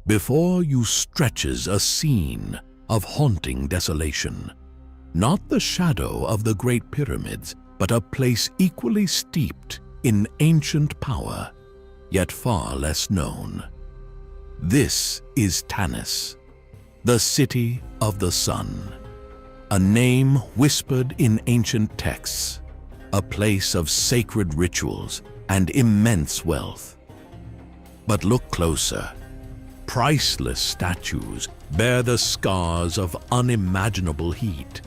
Before you stretches a scene of haunting desolation. Not the shadow of the Great Pyramids, but a place equally steeped in ancient power, yet far less known. This is Tanis, the city of the sun, a name whispered in ancient texts, a place of sacred rituals and immense wealth. But look closer. Priceless statues bear the scars of unimaginable heat.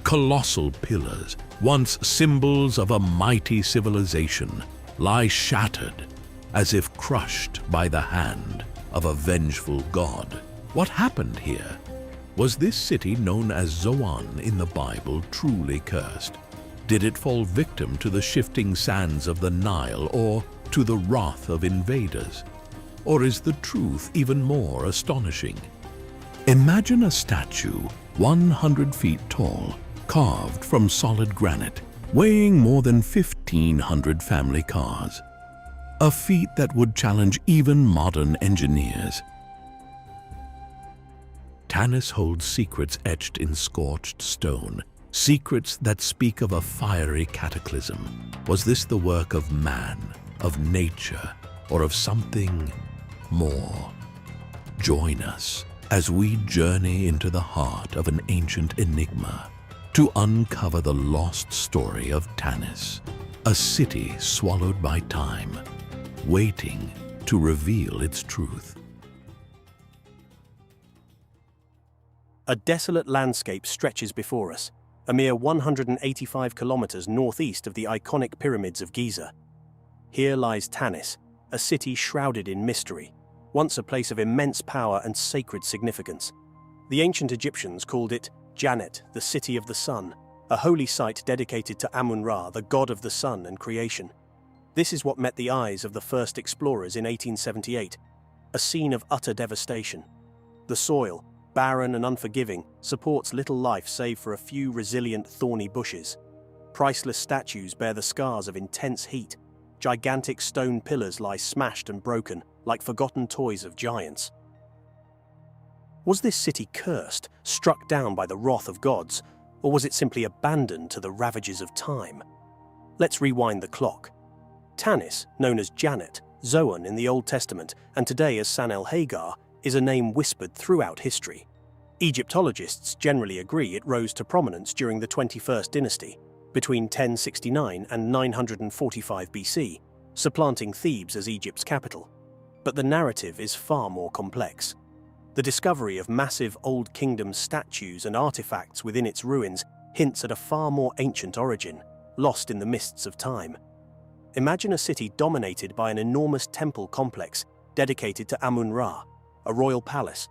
Colossal pillars, once symbols of a mighty civilization, lie shattered as if crushed by the hand of a vengeful god. What happened here? Was this city known as Zoan in the Bible truly cursed? Did it fall victim to the shifting sands of the Nile or to the wrath of invaders? Or is the truth even more astonishing? Imagine a statue 100 feet tall, carved from solid granite, weighing more than 1,500 family cars. A feat that would challenge even modern engineers. Tanis holds secrets etched in scorched stone, secrets that speak of a fiery cataclysm. Was this the work of man, of nature, or of something more? Join us as we journey into the heart of an ancient enigma to uncover the lost story of Tanis, a city swallowed by time, waiting to reveal its truth. A desolate landscape stretches before us, a mere 185 kilometers northeast of the iconic Pyramids of Giza. Here lies Tanis, a city shrouded in mystery, once a place of immense power and sacred significance. The ancient Egyptians called it Janet, the city of the sun, a holy site dedicated to Amun-Ra, the god of the sun and creation. This is what met the eyes of the first explorers in 1878, a scene of utter devastation. The soil, barren and unforgiving, supports little life save for a few resilient thorny bushes. Priceless statues bear the scars of intense heat. Gigantic stone pillars lie smashed and broken, like forgotten toys of giants. Was this city cursed, struck down by the wrath of gods, or was it simply abandoned to the ravages of time? Let's rewind the clock. Tanis, known as Janet, Zoan in the Old Testament, and today as San el-Hagar, is a name whispered throughout history. Egyptologists generally agree it rose to prominence during the 21st dynasty, between 1069 and 945 BC, supplanting Thebes as Egypt's capital. But the narrative is far more complex. The discovery of massive Old Kingdom statues and artifacts within its ruins hints at a far more ancient origin, lost in the mists of time. Imagine a city dominated by an enormous temple complex dedicated to Amun-Ra, a royal palace.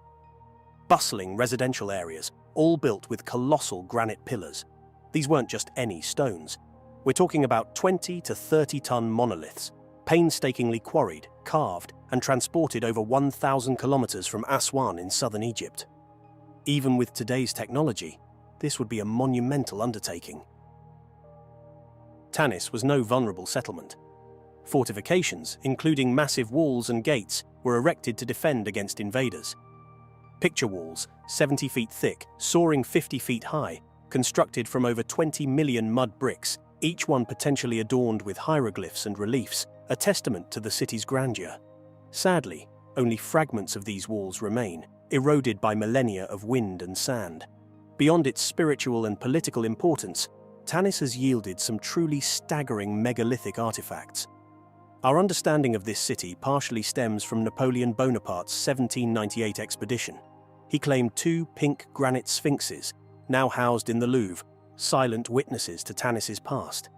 Bustling residential areas, all built with colossal granite pillars. These weren't just any stones. We're talking about 20 to 30-ton monoliths, painstakingly quarried, carved, and transported over 1,000 kilometers from Aswan in southern Egypt. Even with today's technology, this would be a monumental undertaking. Tanis was no vulnerable settlement. Fortifications, including massive walls and gates, were erected to defend against invaders. Picture walls, 70 feet thick, soaring 50 feet high, constructed from over 20 million mud bricks, each one potentially adorned with hieroglyphs and reliefs, a testament to the city's grandeur. Sadly, only fragments of these walls remain, eroded by millennia of wind and sand. Beyond its spiritual and political importance, Tanis has yielded some truly staggering megalithic artifacts. Our understanding of this city partially stems from Napoleon Bonaparte's 1798 expedition. He claimed 2 pink granite sphinxes, now housed in the Louvre, silent witnesses to Tanis's past.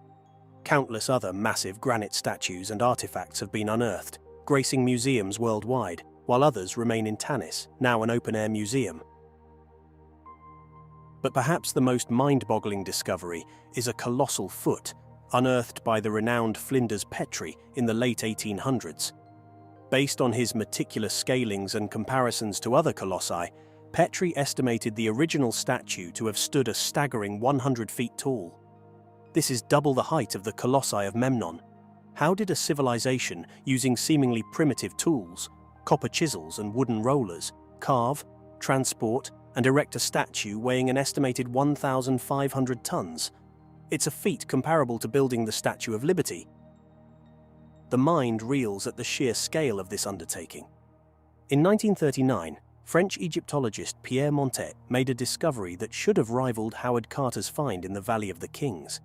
Countless other massive granite statues and artifacts have been unearthed, gracing museums worldwide, while others remain in Tanis, now an open-air museum. But perhaps the most mind-boggling discovery is a colossal foot, unearthed by the renowned Flinders Petrie in the late 1800s. Based on his meticulous scalings and comparisons to other colossi, Petrie estimated the original statue to have stood a staggering 100 feet tall. This is double the height of the colossi of Memnon. How did a civilization, using seemingly primitive tools, copper chisels and wooden rollers, carve, transport, and erect a statue weighing an estimated 1,500 tons. It's a feat comparable to building the Statue of Liberty. The mind reels at the sheer scale of this undertaking. In 1939, French Egyptologist Pierre Montet made a discovery that should have rivaled Howard Carter's find in the Valley of the Kings.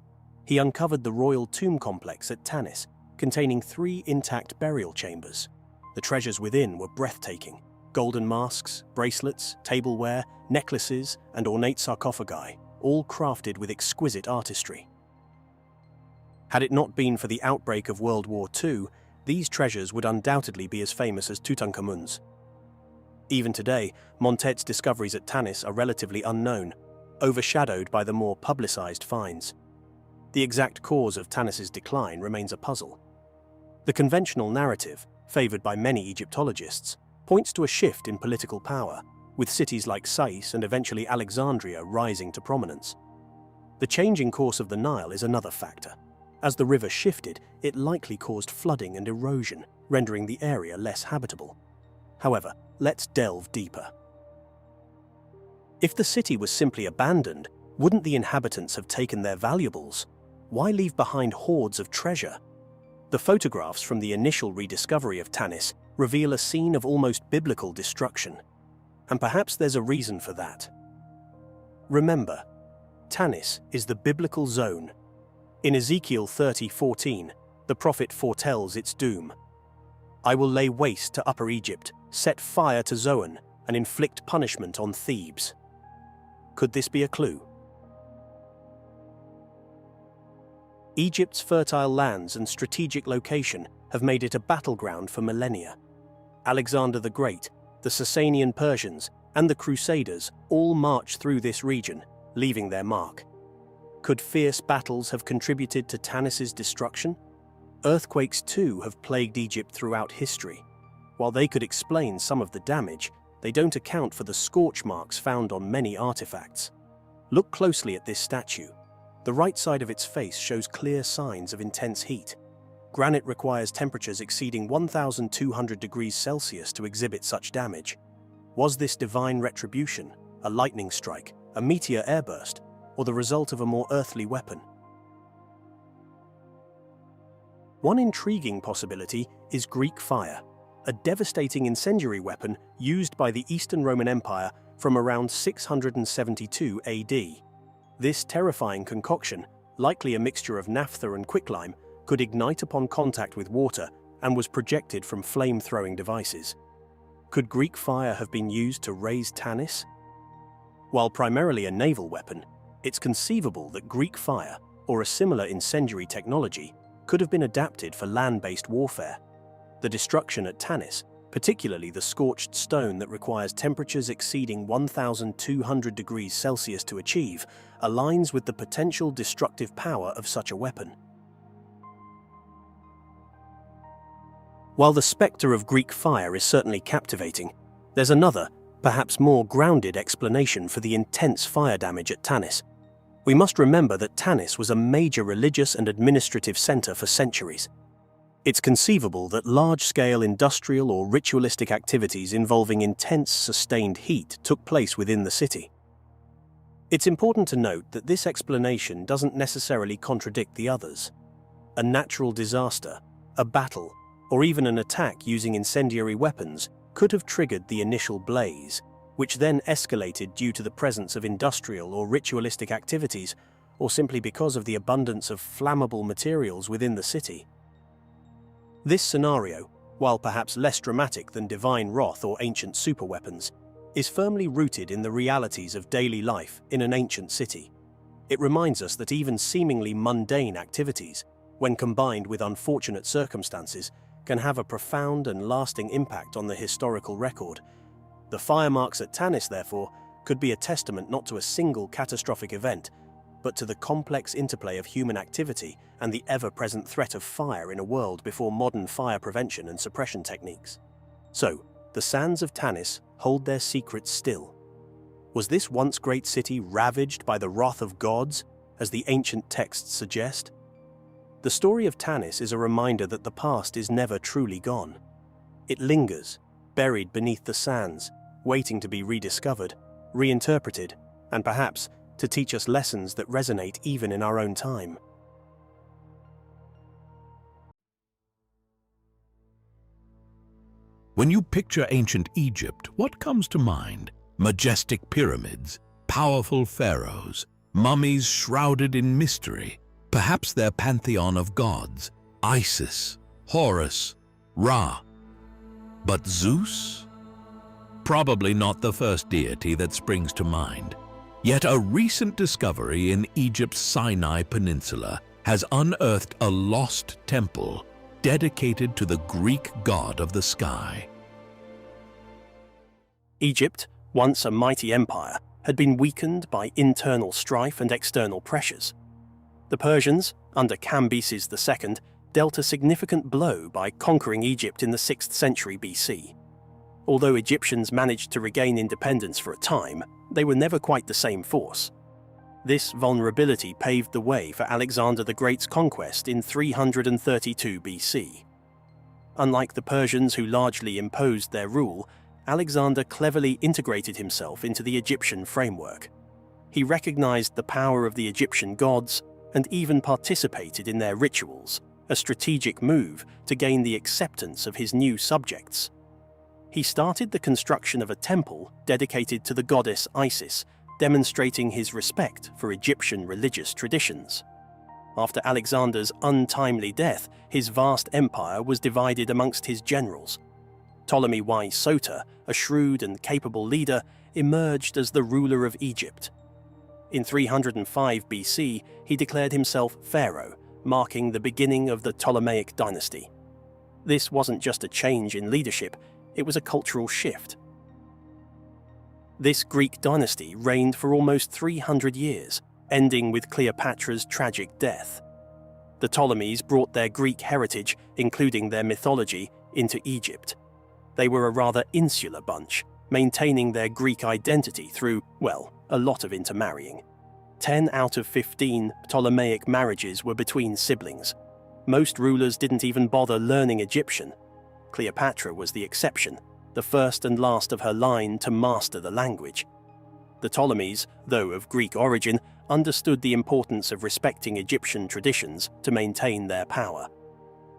He uncovered the royal tomb complex at Tanis, containing 3 intact burial chambers. The treasures within were breathtaking: golden masks, bracelets, tableware, necklaces, and ornate sarcophagi, all crafted with exquisite artistry. Had it not been for the outbreak of World War II, these treasures would undoubtedly be as famous as Tutankhamun's. Even today, Montet's discoveries at Tanis are relatively unknown, overshadowed by the more publicized finds. The exact cause of Tanis's decline remains a puzzle. The conventional narrative, favored by many Egyptologists, points to a shift in political power, with cities like Sais and eventually Alexandria rising to prominence. The changing course of the Nile is another factor. As the river shifted, it likely caused flooding and erosion, rendering the area less habitable. However, let's delve deeper. If the city was simply abandoned, wouldn't the inhabitants have taken their valuables? Why leave behind hoards of treasure? The photographs from the initial rediscovery of Tanis reveal a scene of almost biblical destruction. And perhaps there's a reason for that. Remember, Tanis is the biblical zone. In Ezekiel 30:14, the prophet foretells its doom. "I will lay waste to Upper Egypt, set fire to Zoan, and inflict punishment on Thebes." Could this be a clue? Egypt's fertile lands and strategic location have made it a battleground for millennia. Alexander the Great, the Sasanian Persians, and the Crusaders all marched through this region, leaving their mark. Could fierce battles have contributed to Tanis's destruction? Earthquakes too have plagued Egypt throughout history. While they could explain some of the damage, they don't account for the scorch marks found on many artifacts. Look closely at this statue. The right side of its face shows clear signs of intense heat. Granite requires temperatures exceeding 1,200 degrees Celsius to exhibit such damage. Was this divine retribution, a lightning strike, a meteor airburst, or the result of a more earthly weapon? One intriguing possibility is Greek fire, a devastating incendiary weapon used by the Eastern Roman Empire from around 672 AD. This terrifying concoction, likely a mixture of naphtha and quicklime, could ignite upon contact with water and was projected from flame-throwing devices. Could Greek fire have been used to raise Tanis? While primarily a naval weapon, it's conceivable that Greek fire, or a similar incendiary technology, could have been adapted for land-based warfare. The destruction at Tanis, particularly the scorched stone that requires temperatures exceeding 1,200 degrees Celsius to achieve, aligns with the potential destructive power of such a weapon. While the spectre of Greek fire is certainly captivating, there's another, perhaps more grounded explanation for the intense fire damage at Tanis. We must remember that Tanis was a major religious and administrative center for centuries. It's conceivable that large-scale industrial or ritualistic activities involving intense, sustained heat took place within the city. It's important to note that this explanation doesn't necessarily contradict the others. A natural disaster, a battle, or even an attack using incendiary weapons could have triggered the initial blaze, which then escalated due to the presence of industrial or ritualistic activities, or simply because of the abundance of flammable materials within the city. This scenario, while perhaps less dramatic than divine wrath or ancient superweapons, is firmly rooted in the realities of daily life in an ancient city. It reminds us that even seemingly mundane activities, when combined with unfortunate circumstances, can have a profound and lasting impact on the historical record. The fire marks at Tanis, therefore, could be a testament not to a single catastrophic event, but to the complex interplay of human activity and the ever-present threat of fire in a world before modern fire prevention and suppression techniques. So, the sands of Tanis hold their secrets still. Was this once great city ravaged by the wrath of gods, as the ancient texts suggest? The story of Tanis is a reminder that the past is never truly gone. It lingers, buried beneath the sands, waiting to be rediscovered, reinterpreted, and perhaps to teach us lessons that resonate even in our own time. When you picture ancient Egypt, what comes to mind? Majestic pyramids, powerful pharaohs, mummies shrouded in mystery, perhaps their pantheon of gods, Isis, Horus, Ra. But Zeus? Probably not the first deity that springs to mind. Yet a recent discovery in Egypt's Sinai Peninsula has unearthed a lost temple dedicated to the Greek god of the sky. Egypt, once a mighty empire, had been weakened by internal strife and external pressures. The Persians, under Cambyses II, dealt a significant blow by conquering Egypt in the 6th century BC. Although Egyptians managed to regain independence for a time, they were never quite the same force. This vulnerability paved the way for Alexander the Great's conquest in 332 BC. Unlike the Persians who largely imposed their rule, Alexander cleverly integrated himself into the Egyptian framework. He recognized the power of the Egyptian gods and even participated in their rituals, a strategic move to gain the acceptance of his new subjects. He started the construction of a temple dedicated to the goddess Isis, demonstrating his respect for Egyptian religious traditions. After Alexander's untimely death, his vast empire was divided amongst his generals. Ptolemy I Soter, a shrewd and capable leader, emerged as the ruler of Egypt. In 305 BC, he declared himself pharaoh, marking the beginning of the Ptolemaic dynasty. This wasn't just a change in leadership, it was a cultural shift. This Greek dynasty reigned for almost 300 years, ending with Cleopatra's tragic death. The Ptolemies brought their Greek heritage, including their mythology, into Egypt. They were a rather insular bunch, maintaining their Greek identity through, well, a lot of intermarrying. 10 out of 15 Ptolemaic marriages were between siblings. Most rulers didn't even bother learning Egyptian. Cleopatra was the exception, the first and last of her line to master the language. The Ptolemies, though of Greek origin, understood the importance of respecting Egyptian traditions to maintain their power.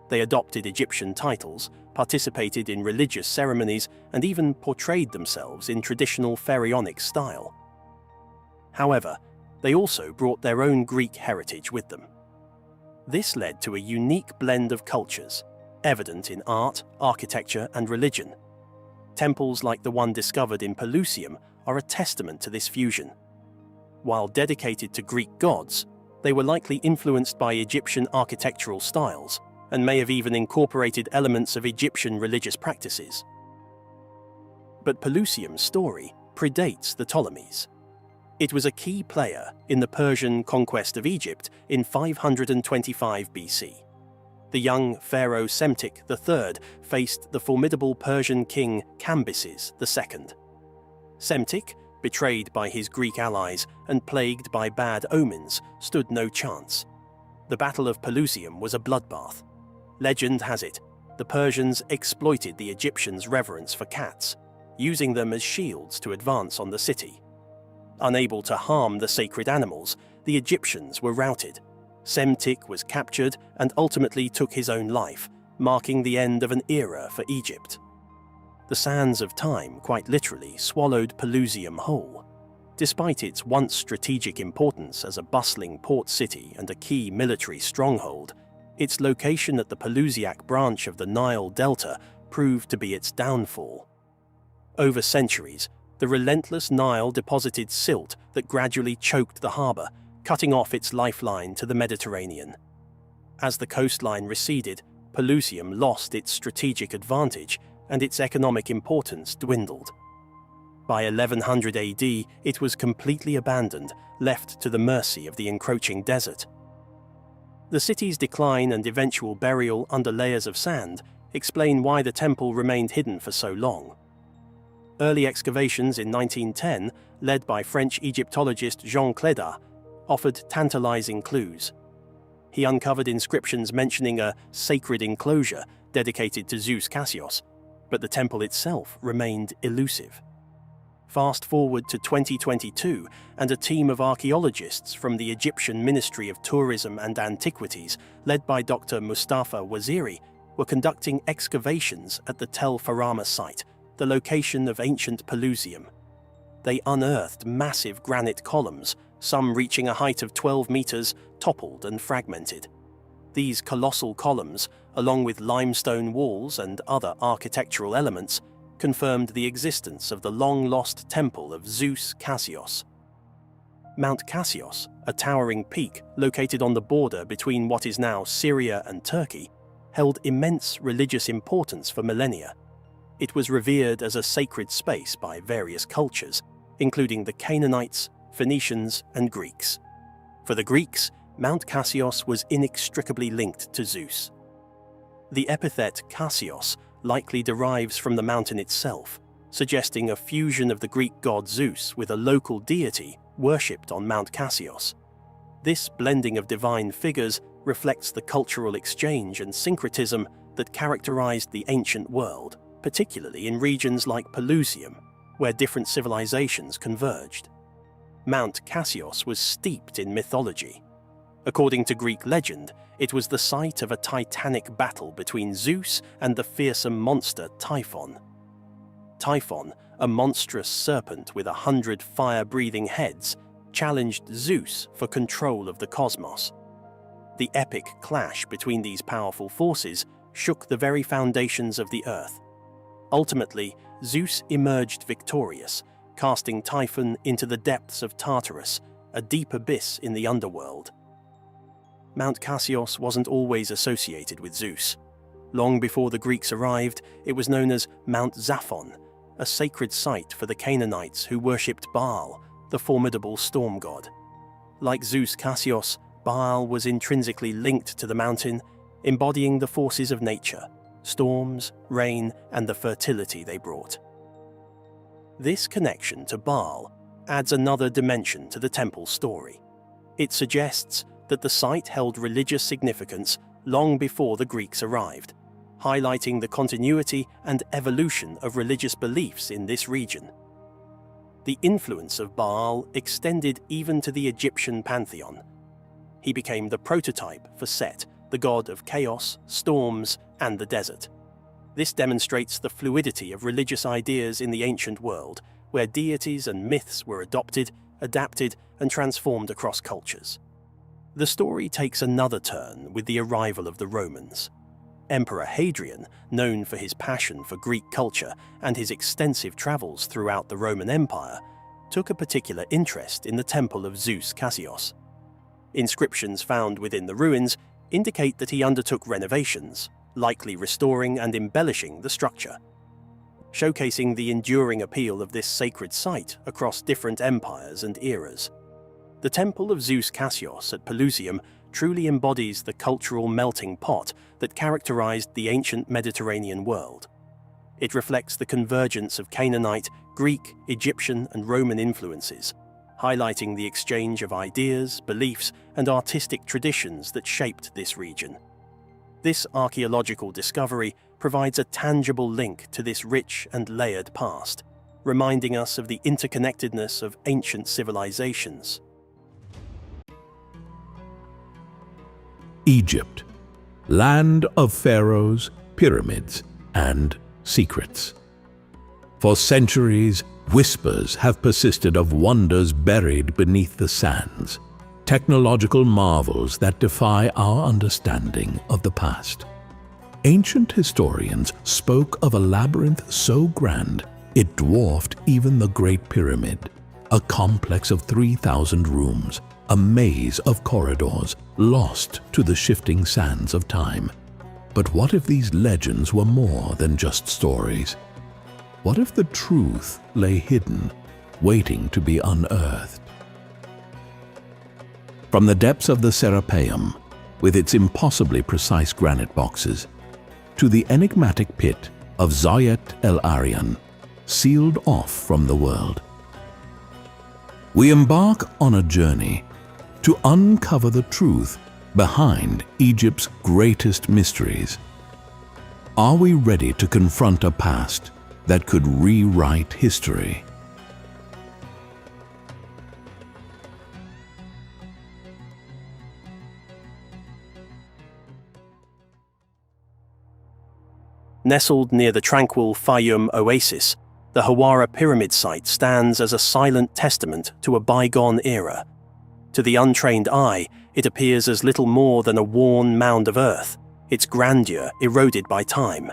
They adopted Egyptian titles, participated in religious ceremonies, and even portrayed themselves in traditional pharaonic style. However, they also brought their own Greek heritage with them. This led to a unique blend of cultures, evident in art, architecture, and religion. Temples like the one discovered in Pelusium are a testament to this fusion. While dedicated to Greek gods, they were likely influenced by Egyptian architectural styles, and may have even incorporated elements of Egyptian religious practices. But Pelusium's story predates the Ptolemies. It was a key player in the Persian conquest of Egypt in 525 BC. The young pharaoh Psemtik III faced the formidable Persian king Cambyses II. Psemtik, betrayed by his Greek allies and plagued by bad omens, stood no chance. The Battle of Pelusium was a bloodbath. Legend has it, the Persians exploited the Egyptians' reverence for cats, using them as shields to advance on the city. Unable to harm the sacred animals, the Egyptians were routed. Psemtik was captured and ultimately took his own life, marking the end of an era for Egypt. The sands of time quite literally swallowed Pelusium whole. Despite its once strategic importance as a bustling port city and a key military stronghold, its location at the Pelusiac branch of the Nile Delta proved to be its downfall. Over centuries, the relentless Nile deposited silt that gradually choked the harbour, cutting off its lifeline to the Mediterranean. As the coastline receded, Pelusium lost its strategic advantage and its economic importance dwindled. By 1100 AD, it was completely abandoned, left to the mercy of the encroaching desert. The city's decline and eventual burial under layers of sand explain why the temple remained hidden for so long. Early excavations in 1910, led by French Egyptologist Jean Clédat, offered tantalizing clues. He uncovered inscriptions mentioning a sacred enclosure dedicated to Zeus Casos, but the temple itself remained elusive. Fast forward to 2022, and a team of archaeologists from the Egyptian Ministry of Tourism and Antiquities, led by Dr. Mustafa Waziri, were conducting excavations at the Tel Farama site, the location of ancient Pelusium. They unearthed massive granite columns, some reaching a height of 12 meters, toppled and fragmented. These colossal columns, along with limestone walls and other architectural elements, confirmed the existence of the long-lost temple of Zeus Casos. Mount Casos, a towering peak located on the border between what is now Syria and Turkey, held immense religious importance for millennia. It was revered as a sacred space by various cultures, including the Canaanites, Phoenicians, and Greeks. For the Greeks, Mount Casos was inextricably linked to Zeus. The epithet Casos likely derives from the mountain itself, suggesting a fusion of the Greek god Zeus with a local deity worshipped on Mount Casos. This blending of divine figures reflects the cultural exchange and syncretism that characterized the ancient world, particularly in regions like Pelusium, where different civilizations converged. Mount Casos was steeped in mythology. According to Greek legend, it was the site of a titanic battle between Zeus and the fearsome monster Typhon. Typhon, a monstrous serpent with 100 fire-breathing heads, challenged Zeus for control of the cosmos. The epic clash between these powerful forces shook the very foundations of the earth. Ultimately, Zeus emerged victorious, casting Typhon into the depths of Tartarus, a deep abyss in the underworld. Mount Casos wasn't always associated with Zeus. Long before the Greeks arrived, it was known as Mount Zaphon, a sacred site for the Canaanites who worshipped Baal, the formidable storm god. Like Zeus Casos, Baal was intrinsically linked to the mountain, embodying the forces of nature, storms, rain, and the fertility they brought. This connection to Baal adds another dimension to the temple's story. It suggests that the site held religious significance long before the Greeks arrived, highlighting the continuity and evolution of religious beliefs in this region. The influence of Baal extended even to the Egyptian pantheon. He became the prototype for Set, the god of chaos, storms, and the desert. This demonstrates the fluidity of religious ideas in the ancient world, where deities and myths were adopted, adapted, and transformed across cultures. The story takes another turn with the arrival of the Romans. Emperor Hadrian, known for his passion for Greek culture and his extensive travels throughout the Roman Empire, took a particular interest in the temple of Zeus Casos. Inscriptions found within the ruins indicate that he undertook renovations, likely restoring and embellishing the structure. Showcasing the enduring appeal of this sacred site across different empires and eras. The Temple of Zeus Casos at Pelusium truly embodies the cultural melting pot that characterized the ancient Mediterranean world. It reflects the convergence of Canaanite, Greek, Egyptian, and Roman influences, highlighting the exchange of ideas, beliefs, and artistic traditions that shaped this region. This archaeological discovery provides a tangible link to this rich and layered past, reminding us of the interconnectedness of ancient civilizations. Egypt, land of pharaohs, pyramids, and secrets. For centuries, whispers have persisted of wonders buried beneath the sands, technological marvels that defy our understanding of the past. Ancient historians spoke of a labyrinth so grand it dwarfed even the Great Pyramid, a complex of 3,000 rooms, a maze of corridors lost to the shifting sands of time. But what if these legends were more than just stories? What if the truth lay hidden, waiting to be unearthed? From the depths of the Serapeum, with its impossibly precise granite boxes, to the enigmatic pit of Zayat el-Aryan, sealed off from the world, we embark on a journey to uncover the truth behind Egypt's greatest mysteries. Are we ready to confront a past that could rewrite history? Nestled near the tranquil Fayum oasis, the Hawara pyramid site stands as a silent testament to a bygone era. To the untrained eye, it appears as little more than a worn mound of earth, its grandeur eroded by time.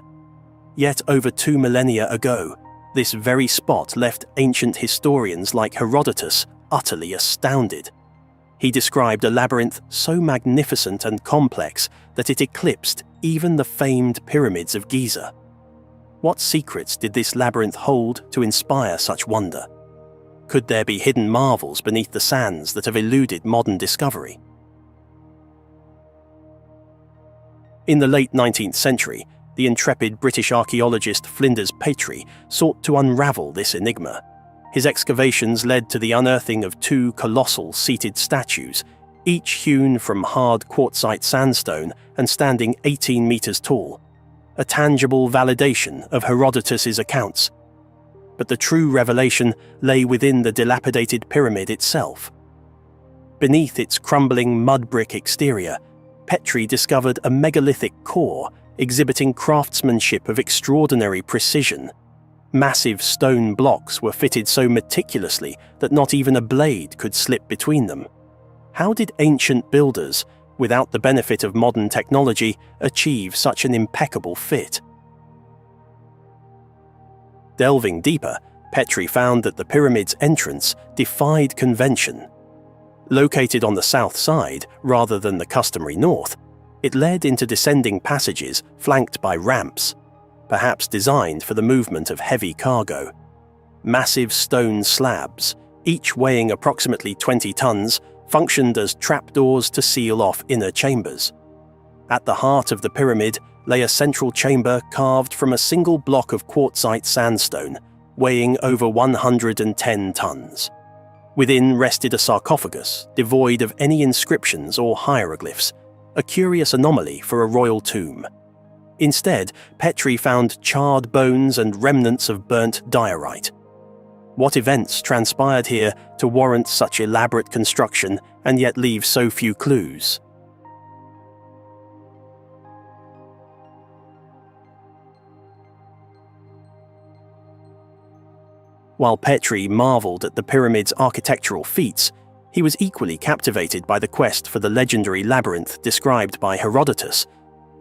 Yet over 2 millennia ago, this very spot left ancient historians like Herodotus utterly astounded. He described a labyrinth so magnificent and complex that it eclipsed even the famed Pyramids of Giza. What secrets did this labyrinth hold to inspire such wonder? Could there be hidden marvels beneath the sands that have eluded modern discovery? In the late 19th century, the intrepid British archaeologist Flinders Petrie sought to unravel this enigma. His excavations led to the unearthing of 2 colossal seated statues, each hewn from hard quartzite sandstone and standing 18 meters tall, a tangible validation of Herodotus's accounts. But the true revelation lay within the dilapidated pyramid itself. Beneath its crumbling mud brick exterior, Petrie discovered a megalithic core exhibiting craftsmanship of extraordinary precision. Massive stone blocks were fitted so meticulously that not even a blade could slip between them. How did ancient builders, without the benefit of modern technology, achieve such an impeccable fit? Delving deeper, Petrie found that the pyramid's entrance defied convention. Located on the south side rather than the customary north, it led into descending passages flanked by ramps, perhaps designed for the movement of heavy cargo. Massive stone slabs, each weighing approximately 20 tons, functioned as trapdoors to seal off inner chambers. At the heart of the pyramid lay a central chamber carved from a single block of quartzite sandstone, weighing over 110 tons. Within rested a sarcophagus, devoid of any inscriptions or hieroglyphs, a curious anomaly for a royal tomb. Instead, Petrie found charred bones and remnants of burnt diorite. What events transpired here to warrant such elaborate construction and yet leave so few clues? While Petrie marveled at the pyramid's architectural feats, he was equally captivated by the quest for the legendary labyrinth described by Herodotus,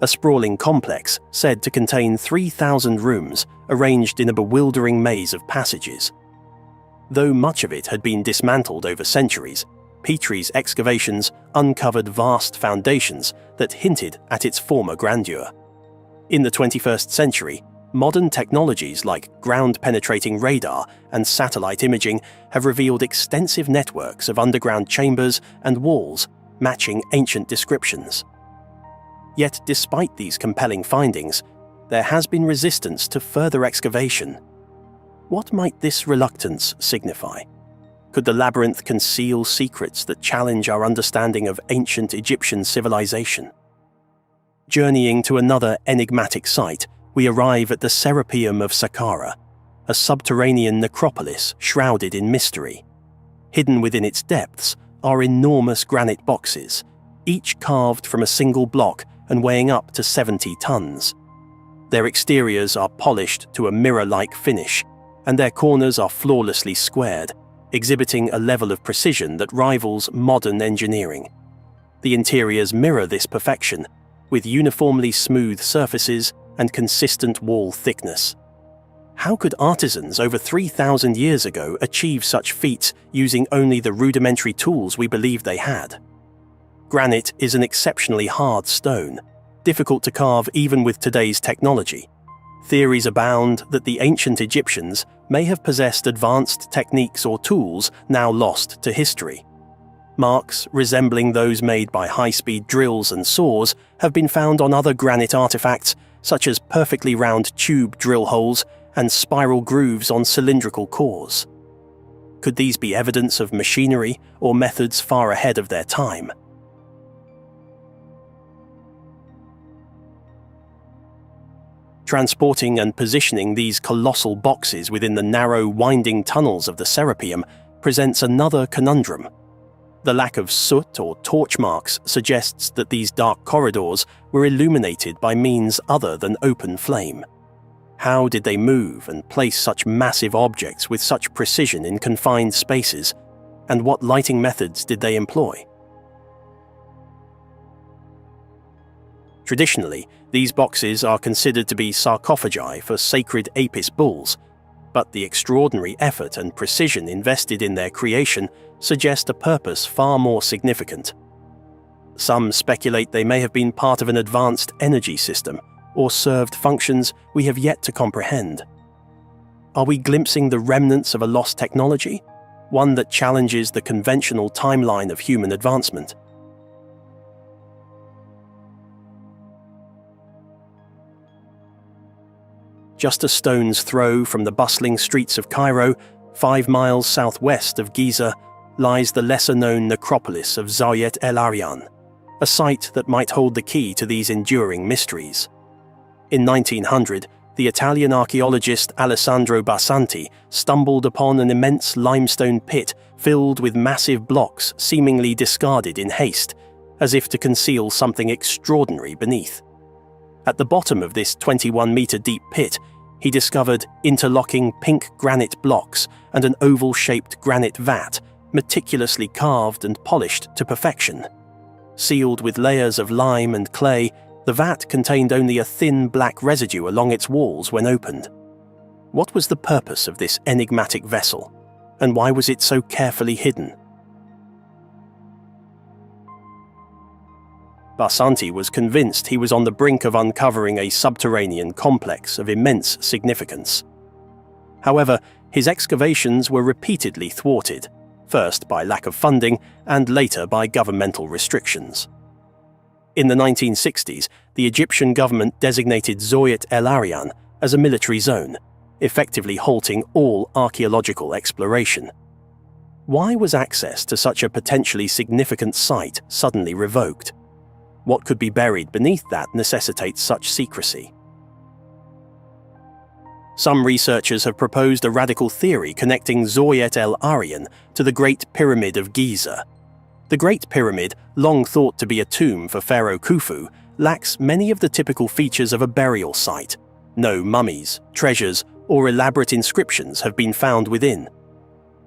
a sprawling complex said to contain 3,000 rooms arranged in a bewildering maze of passages. Though much of it had been dismantled over centuries, Petrie's excavations uncovered vast foundations that hinted at its former grandeur. In the 21st century, modern technologies like ground-penetrating radar and satellite imaging have revealed extensive networks of underground chambers and walls matching ancient descriptions. Yet despite these compelling findings, there has been resistance to further excavation. What might this reluctance signify? Could the labyrinth conceal secrets that challenge our understanding of ancient Egyptian civilization? Journeying to another enigmatic site, we arrive at the Serapeum of Saqqara, a subterranean necropolis shrouded in mystery. Hidden within its depths are enormous granite boxes, each carved from a single block and weighing up to 70 tons. Their exteriors are polished to a mirror-like finish, and their corners are flawlessly squared, exhibiting a level of precision that rivals modern engineering. The interiors mirror this perfection, with uniformly smooth surfaces and consistent wall thickness. How could artisans over 3,000 years ago achieve such feats using only the rudimentary tools we believe they had? Granite is an exceptionally hard stone, difficult to carve even with today's technology. Theories abound that the ancient Egyptians may have possessed advanced techniques or tools now lost to history. Marks resembling those made by high-speed drills and saws have been found on other granite artifacts, such as perfectly round tube drill holes and spiral grooves on cylindrical cores. Could these be evidence of machinery or methods far ahead of their time? Transporting and positioning these colossal boxes within the narrow, winding tunnels of the Serapeum presents another conundrum. The lack of soot or torch marks suggests that these dark corridors were illuminated by means other than open flame. How did they move and place such massive objects with such precision in confined spaces, and what lighting methods did they employ? Traditionally, these boxes are considered to be sarcophagi for sacred Apis bulls, but the extraordinary effort and precision invested in their creation suggest a purpose far more significant. Some speculate they may have been part of an advanced energy system or served functions we have yet to comprehend. Are we glimpsing the remnants of a lost technology, one that challenges the conventional timeline of human advancement? Just a stone's throw from the bustling streets of Cairo, 5 miles southwest of Giza, lies the lesser-known necropolis of Zayet El Aryan, a site that might hold the key to these enduring mysteries. In 1900, the Italian archaeologist Alessandro Barsanti stumbled upon an immense limestone pit filled with massive blocks seemingly discarded in haste, as if to conceal something extraordinary beneath. At the bottom of this 21-metre-deep pit, he discovered interlocking pink granite blocks and an oval-shaped granite vat, meticulously carved and polished to perfection. Sealed with layers of lime and clay, the vat contained only a thin black residue along its walls when opened. What was the purpose of this enigmatic vessel, and why was it so carefully hidden? Barsanti was convinced he was on the brink of uncovering a subterranean complex of immense significance. However, his excavations were repeatedly thwarted, first by lack of funding and later by governmental restrictions. In the 1960s, the Egyptian government designated Zayet El Aryan as a military zone, effectively halting all archaeological exploration. Why was access to such a potentially significant site suddenly revoked? What could be buried beneath that necessitates such secrecy? Some researchers have proposed a radical theory connecting Zayet El Aryan to the Great Pyramid of Giza. The Great Pyramid, long thought to be a tomb for Pharaoh Khufu, lacks many of the typical features of a burial site. No mummies, treasures, or elaborate inscriptions have been found within.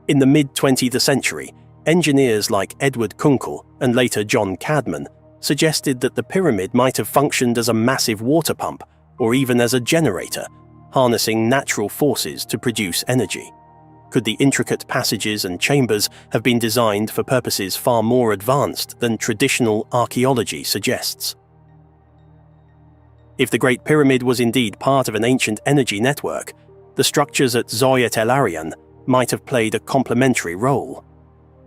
In the mid-20th century, engineers like Edward Kunkel and later John Cadman suggested that the pyramid might have functioned as a massive water pump or even as a generator, harnessing natural forces to produce energy. Could the intricate passages and chambers have been designed for purposes far more advanced than traditional archaeology suggests? If the Great Pyramid was indeed part of an ancient energy network, the structures at Zayet El Aryan might have played a complementary role.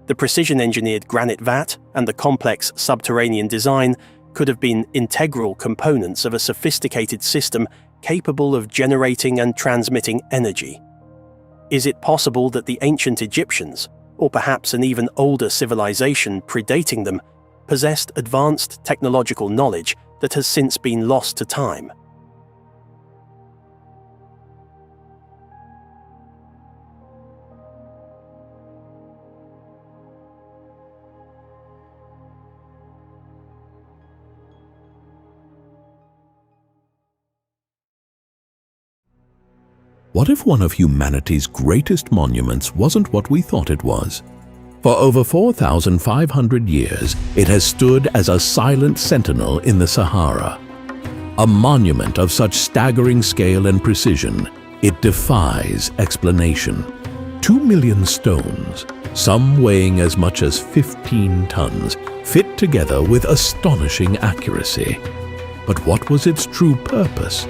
The precision-engineered granite vat and the complex subterranean design could have been integral components of a sophisticated system capable of generating and transmitting energy. Is it possible that the ancient Egyptians, or perhaps an even older civilization predating them, possessed advanced technological knowledge that has since been lost to time? What if one of humanity's greatest monuments wasn't what we thought it was? For over 4,500 years, it has stood as a silent sentinel in the Sahara. A monument of such staggering scale and precision, it defies explanation. 2 million stones, some weighing as much as 15 tons, fit together with astonishing accuracy. But what was its true purpose?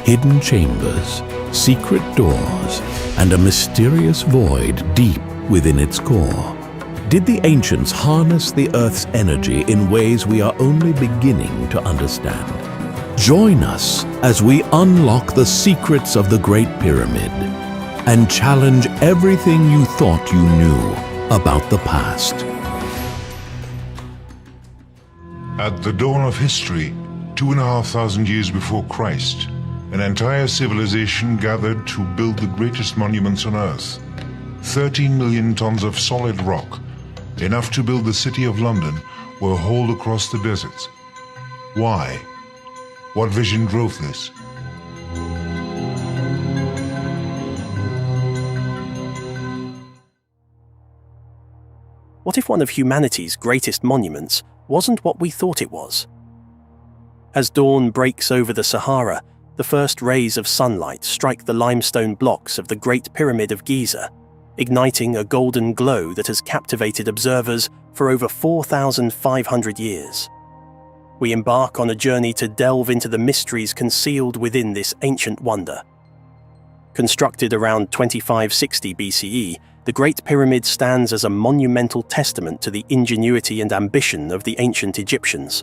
Hidden chambers, secret doors, and a mysterious void deep within its core. Did the ancients harness the Earth's energy in ways we are only beginning to understand? Join us as we unlock the secrets of the Great Pyramid and challenge everything you thought you knew about the past. At the dawn of history, 2,500 years before Christ, An entire civilization gathered to build the greatest monuments on Earth. 13 million tons of solid rock, enough to build the city of London, were hauled across the deserts. Why? What vision drove this? What if one of humanity's greatest monuments wasn't what we thought it was? As dawn breaks over the Sahara, the first rays of sunlight strike the limestone blocks of the Great Pyramid of Giza, igniting a golden glow that has captivated observers for over 4,500 years. We embark on a journey to delve into the mysteries concealed within this ancient wonder. Constructed around 2560 BCE, the Great Pyramid stands as a monumental testament to the ingenuity and ambition of the ancient Egyptians.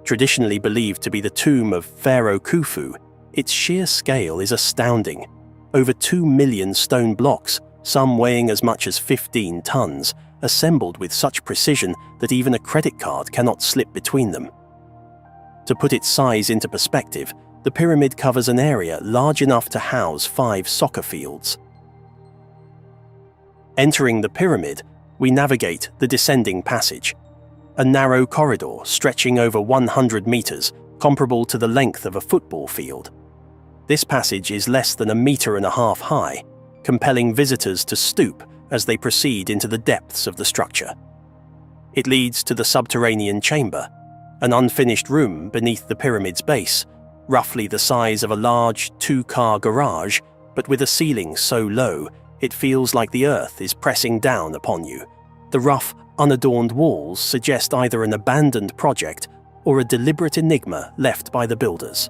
Traditionally believed to be the tomb of Pharaoh Khufu, its sheer scale is astounding. Over 2 million stone blocks, some weighing as much as 15 tons, assembled with such precision that even a credit card cannot slip between them. To put its size into perspective, the pyramid covers an area large enough to house 5 soccer fields. Entering the pyramid, we navigate the descending passage, a narrow corridor stretching over 100 meters, comparable to the length of a football field. This passage is less than 1.5 meters high, compelling visitors to stoop as they proceed into the depths of the structure. It leads to the subterranean chamber, an unfinished room beneath the pyramid's base, roughly the size of a large 2-car garage, but with a ceiling so low it feels like the earth is pressing down upon you. The rough, unadorned walls suggest either an abandoned project or a deliberate enigma left by the builders.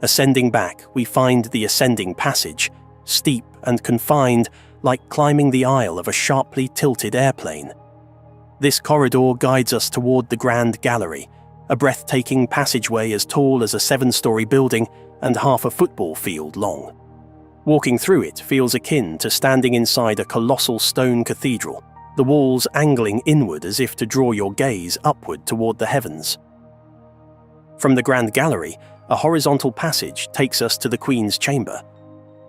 Ascending back, we find the ascending passage, steep and confined, like climbing the aisle of a sharply tilted airplane. This corridor guides us toward the Grand Gallery, a breathtaking passageway as tall as a 7-story building and half a football field long. Walking through it feels akin to standing inside a colossal stone cathedral, the walls angling inward as if to draw your gaze upward toward the heavens. From the Grand Gallery, a horizontal passage takes us to the Queen's Chamber.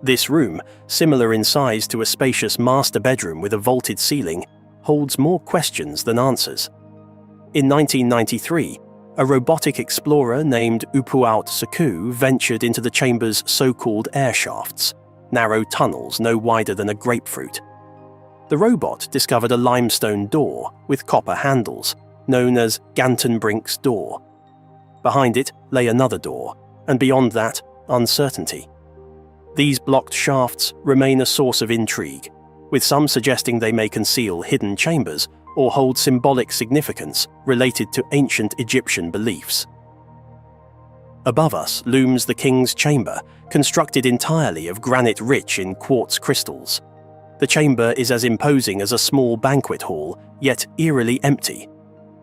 This room, similar in size to a spacious master bedroom with a vaulted ceiling, holds more questions than answers. In 1993, a robotic explorer named Upuaut Saku ventured into the chamber's so-called air shafts, narrow tunnels no wider than a grapefruit. The robot discovered a limestone door with copper handles, known as Gantenbrink's door. Behind it lay another door, and beyond that, uncertainty. These blocked shafts remain a source of intrigue, with some suggesting they may conceal hidden chambers or hold symbolic significance related to ancient Egyptian beliefs. Above us looms the King's Chamber, constructed entirely of granite rich in quartz crystals. The chamber is as imposing as a small banquet hall, yet eerily empty.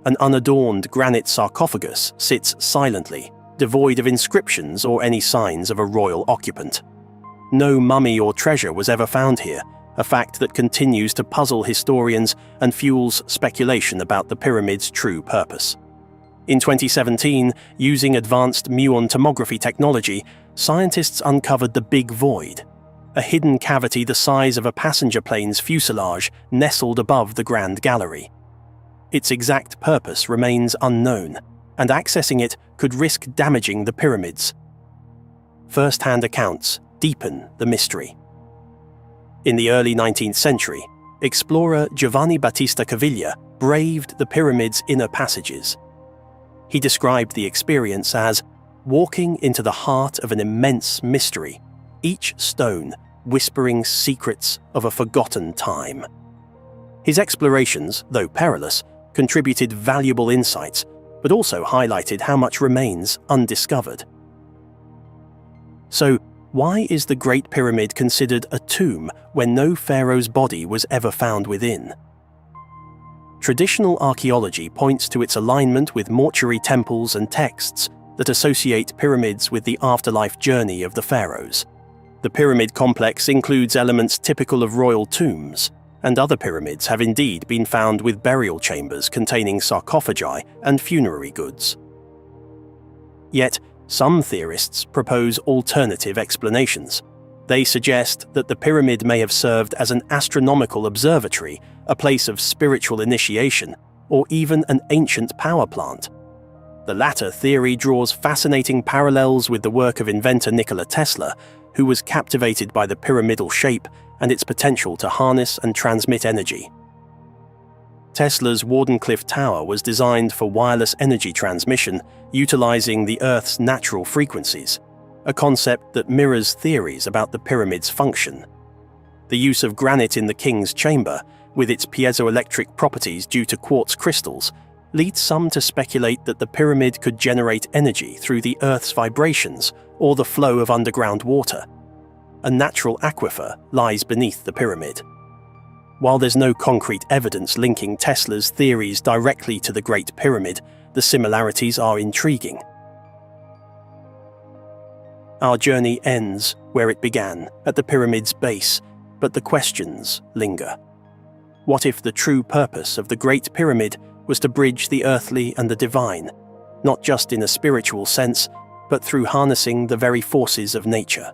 An unadorned granite sarcophagus sits silently, devoid of inscriptions or any signs of a royal occupant. No mummy or treasure was ever found here, a fact that continues to puzzle historians and fuels speculation about the pyramid's true purpose. In 2017, using advanced muon tomography technology, scientists uncovered the Big Void, a hidden cavity the size of a passenger plane's fuselage nestled above the Grand Gallery. Its exact purpose remains unknown, and accessing it could risk damaging the pyramids. First-hand accounts deepen the mystery. In the early 19th century, explorer Giovanni Battista Caviglia braved the pyramid's inner passages. He described the experience as walking into the heart of an immense mystery, each stone whispering secrets of a forgotten time. His explorations, though perilous, contributed valuable insights, but also highlighted how much remains undiscovered. So, why is the Great Pyramid considered a tomb when no pharaoh's body was ever found within? Traditional archaeology points to its alignment with mortuary temples and texts that associate pyramids with the afterlife journey of the pharaohs. The pyramid complex includes elements typical of royal tombs, and other pyramids have indeed been found with burial chambers containing sarcophagi and funerary goods. Yet, Some theorists propose alternative explanations. They suggest that the pyramid may have served as an astronomical observatory, a place of spiritual initiation, or even an ancient power plant. The latter theory draws fascinating parallels with the work of inventor Nikola Tesla, who was captivated by the pyramidal shape and its potential to harness and transmit energy. Tesla's Wardenclyffe Tower was designed for wireless energy transmission, utilizing the Earth's natural frequencies, a concept that mirrors theories about the pyramid's function. The use of granite in the king's chamber, with its piezoelectric properties due to quartz crystals, leads some to speculate that the pyramid could generate energy through the Earth's vibrations or the flow of underground water. A natural aquifer lies beneath the pyramid. While there's no concrete evidence linking Tesla's theories directly to the Great Pyramid, the similarities are intriguing. Our journey ends where it began, at the pyramid's base, but the questions linger. What if the true purpose of the Great Pyramid was to bridge the earthly and the divine, not just in a spiritual sense, but through harnessing the very forces of nature?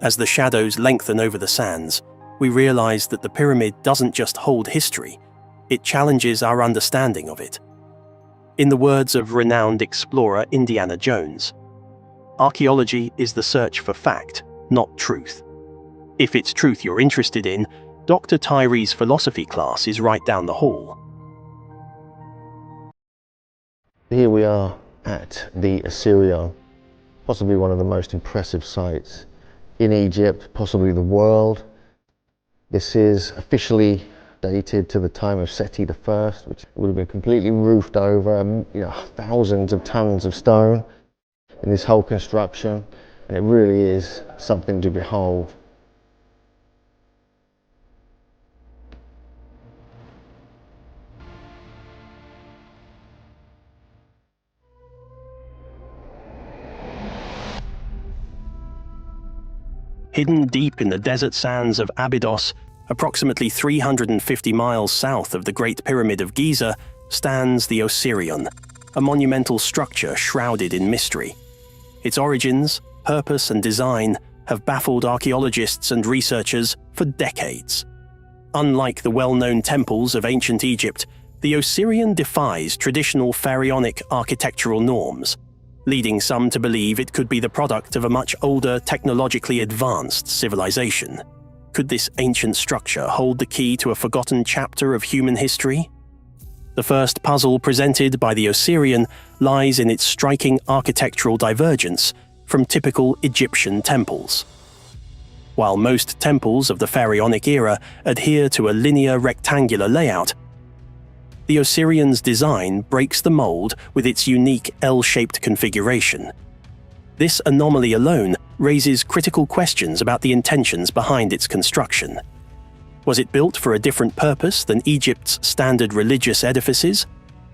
As the shadows lengthen over the sands, we realize that the pyramid doesn't just hold history, it challenges our understanding of it. In the words of renowned explorer Indiana Jones, archaeology is the search for fact, not truth. If it's truth you're interested in, Dr. Tyree's philosophy class is right down the hall. Here we are at the Osirion, possibly one of the most impressive sites in Egypt, possibly the world. This is officially dated to the time of Seti I, which would have been completely roofed over, thousands of tons of stone in this whole construction, and it really is something to behold. Hidden deep in the desert sands of Abydos, approximately 350 miles south of the Great Pyramid of Giza, stands the Osirion, a monumental structure shrouded in mystery. Its origins, purpose and design have baffled archaeologists and researchers for decades. Unlike the well-known temples of ancient Egypt, the Osirion defies traditional pharaonic architectural norms, leading some to believe it could be the product of a much older, technologically advanced civilization. Could this ancient structure hold the key to a forgotten chapter of human history? The first puzzle presented by the Osirion lies in its striking architectural divergence from typical Egyptian temples. While most temples of the pharaonic era adhere to a linear rectangular layout, the Osirion's design breaks the mold with its unique L-shaped configuration. This anomaly alone raises critical questions about the intentions behind its construction. Was it built for a different purpose than Egypt's standard religious edifices?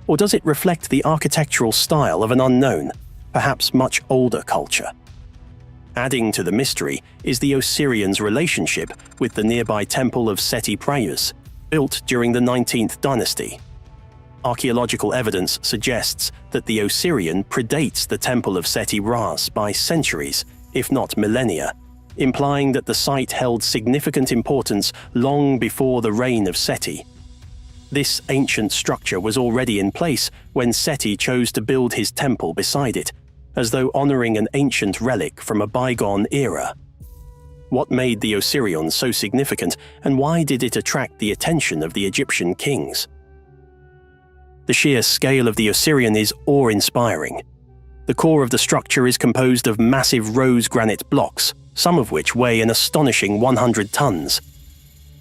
Or does it reflect the architectural style of an unknown, perhaps much older culture? Adding to the mystery is the Osirion's relationship with the nearby temple of Seti Prayus, built during the 19th dynasty. Archaeological evidence suggests that the Osirion predates the temple of Seti Ras by centuries, if not millennia, implying that the site held significant importance long before the reign of Seti. This ancient structure was already in place when Seti chose to build his temple beside it, as though honoring an ancient relic from a bygone era. What made the Osirion so significant, and why did it attract the attention of the Egyptian kings? The sheer scale of the Osirion is awe-inspiring. The core of the structure is composed of massive rose granite blocks, some of which weigh an astonishing 100 tons.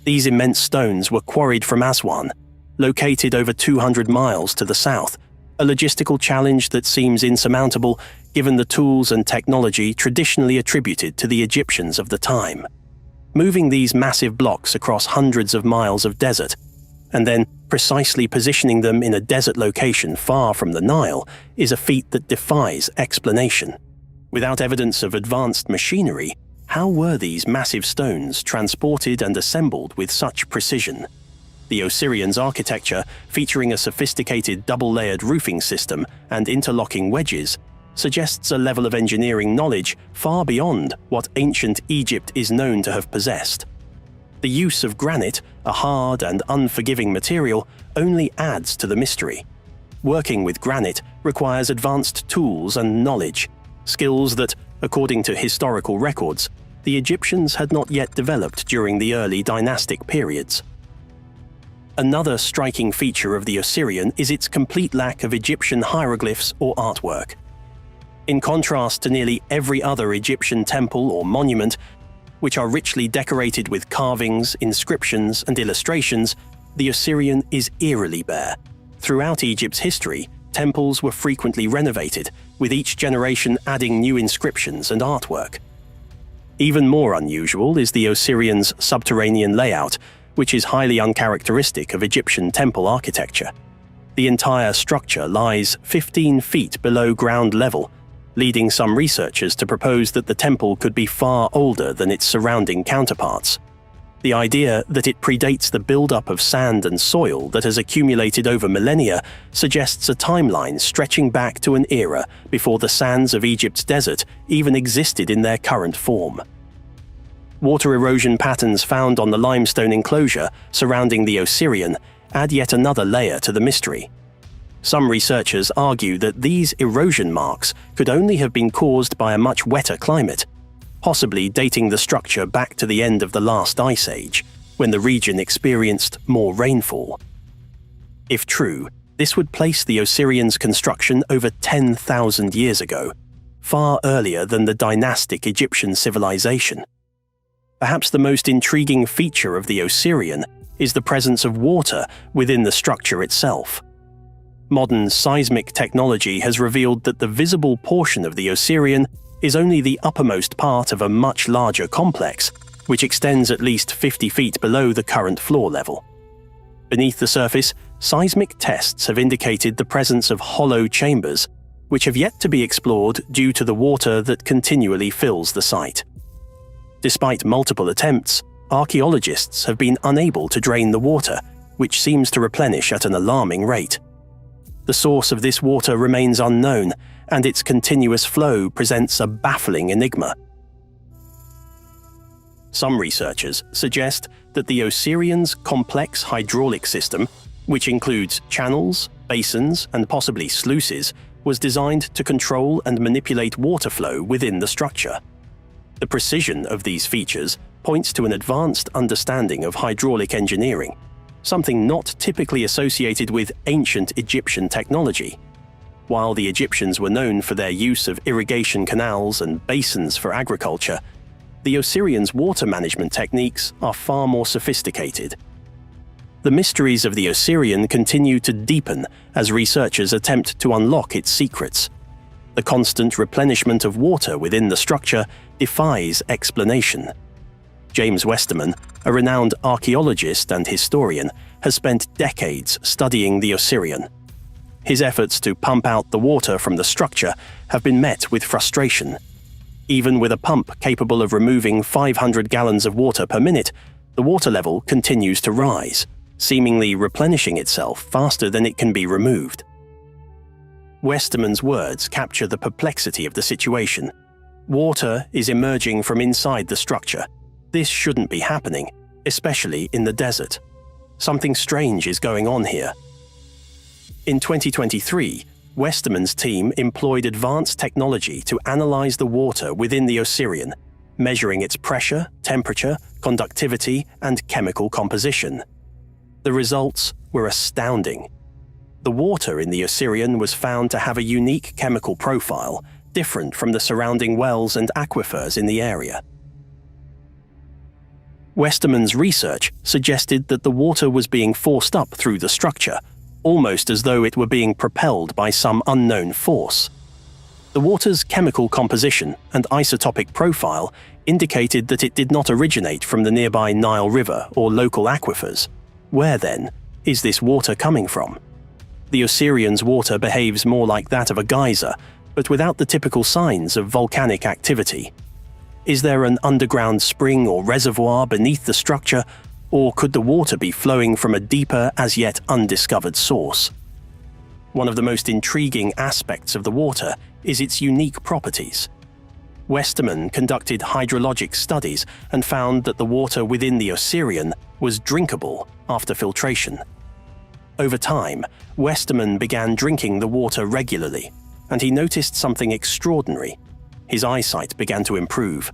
These immense stones were quarried from Aswan, located over 200 miles to the south, a logistical challenge that seems insurmountable given the tools and technology traditionally attributed to the Egyptians of the time. Moving these massive blocks across hundreds of miles of desert, and then precisely positioning them in a desert location far from the Nile, is a feat that defies explanation. Without evidence of advanced machinery, how were these massive stones transported and assembled with such precision? The Osirion's architecture, featuring a sophisticated double-layered roofing system and interlocking wedges, suggests a level of engineering knowledge far beyond what ancient Egypt is known to have possessed. The use of granite, a hard and unforgiving material, only adds to the mystery. Working with granite requires advanced tools and knowledge, skills that, according to historical records, the Egyptians had not yet developed during the early dynastic periods. Another striking feature of the Osirion is its complete lack of Egyptian hieroglyphs or artwork. In contrast to nearly every other Egyptian temple or monument, which are richly decorated with carvings, inscriptions, and illustrations, the Osirion is eerily bare. Throughout Egypt's history, temples were frequently renovated, with each generation adding new inscriptions and artwork. Even more unusual is the Osirion's subterranean layout, which is highly uncharacteristic of Egyptian temple architecture. The entire structure lies 15 feet below ground level, leading some researchers to propose that the temple could be far older than its surrounding counterparts. The idea that it predates the buildup of sand and soil that has accumulated over millennia suggests a timeline stretching back to an era before the sands of Egypt's desert even existed in their current form. Water erosion patterns found on the limestone enclosure surrounding the Osirion add yet another layer to the mystery. Some researchers argue that these erosion marks could only have been caused by a much wetter climate, possibly dating the structure back to the end of the last ice age, when the region experienced more rainfall. If true, this would place the Osirion's construction over 10,000 years ago, far earlier than the dynastic Egyptian civilization. Perhaps the most intriguing feature of the Osirion is the presence of water within the structure itself. Modern seismic technology has revealed that the visible portion of the Osirion is only the uppermost part of a much larger complex, which extends at least 50 feet below the current floor level. Beneath the surface, seismic tests have indicated the presence of hollow chambers, which have yet to be explored due to the water that continually fills the site. Despite multiple attempts, archaeologists have been unable to drain the water, which seems to replenish at an alarming rate. The source of this water remains unknown, and its continuous flow presents a baffling enigma. Some researchers suggest that the Osirion's complex hydraulic system, which includes channels, basins, and possibly sluices, was designed to control and manipulate water flow within the structure. The precision of these features points to an advanced understanding of hydraulic engineering, something not typically associated with ancient Egyptian technology. While the Egyptians were known for their use of irrigation canals and basins for agriculture, the Osirion's water management techniques are far more sophisticated. The mysteries of the Osirion continue to deepen as researchers attempt to unlock its secrets. The constant replenishment of water within the structure defies explanation. James Westerman, a renowned archaeologist and historian, has spent decades studying the Osirion. His efforts to pump out the water from the structure have been met with frustration. Even with a pump capable of removing 500 gallons of water per minute, the water level continues to rise, seemingly replenishing itself faster than it can be removed. Westerman's words capture the perplexity of the situation. Water is emerging from inside the structure. This shouldn't be happening, especially in the desert. Something strange is going on here. In 2023, Westerman's team employed advanced technology to analyze the water within the Osirion, measuring its pressure, temperature, conductivity, and chemical composition. The results were astounding. The water in the Osirion was found to have a unique chemical profile, different from the surrounding wells and aquifers in the area. Westerman's research suggested that the water was being forced up through the structure, almost as though it were being propelled by some unknown force. The water's chemical composition and isotopic profile indicated that it did not originate from the nearby Nile River or local aquifers. Where, then, is this water coming from? The Osirion's water behaves more like that of a geyser, but without the typical signs of volcanic activity. Is there an underground spring or reservoir beneath the structure, or could the water be flowing from a deeper, as yet undiscovered source? One of the most intriguing aspects of the water is its unique properties. Westermann conducted hydrologic studies and found that the water within the Osirion was drinkable after filtration. Over time, Westermann began drinking the water regularly, and he noticed something extraordinary. His eyesight began to improve.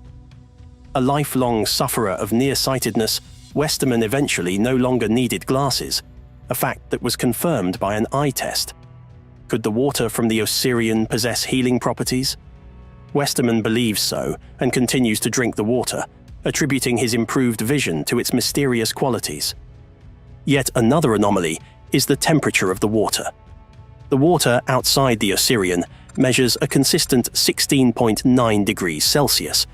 A lifelong sufferer of nearsightedness, Westermann eventually no longer needed glasses, a fact that was confirmed by an eye test. Could the water from the Osirion possess healing properties? Westermann believes so and continues to drink the water, attributing his improved vision to its mysterious qualities. Yet another anomaly is the temperature of the water. The water outside the Osirion measures a consistent 16.9 degrees Celsius,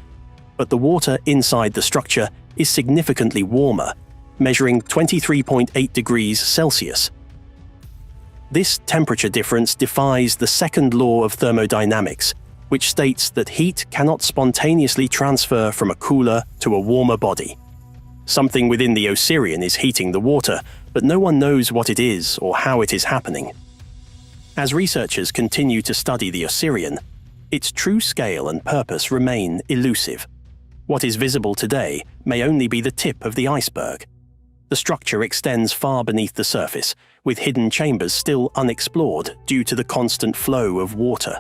but the water inside the structure is significantly warmer, measuring 23.8 degrees Celsius. This temperature difference defies the second law of thermodynamics, which states that heat cannot spontaneously transfer from a cooler to a warmer body. Something within the Osirion is heating the water, but no one knows what it is or how it is happening. As researchers continue to study the Osirion, its true scale and purpose remain elusive. What is visible today may only be the tip of the iceberg. The structure extends far beneath the surface, with hidden chambers still unexplored due to the constant flow of water.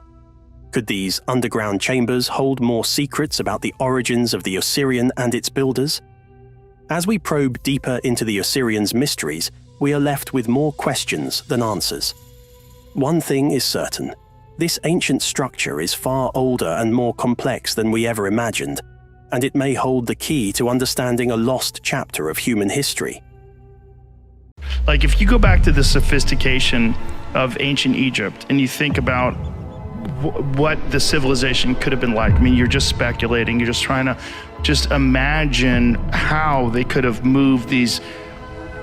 Could these underground chambers hold more secrets about the origins of the Osirion and its builders? As we probe deeper into the Osirion's mysteries, we are left with more questions than answers. One thing is certain: this ancient structure is far older and more complex than we ever imagined, and it may hold the key to understanding a lost chapter of human history. Like, if you go back to the sophistication of ancient Egypt and you think about what the civilization could have been like, I mean, you're just speculating, you're just trying to just imagine how they could have moved these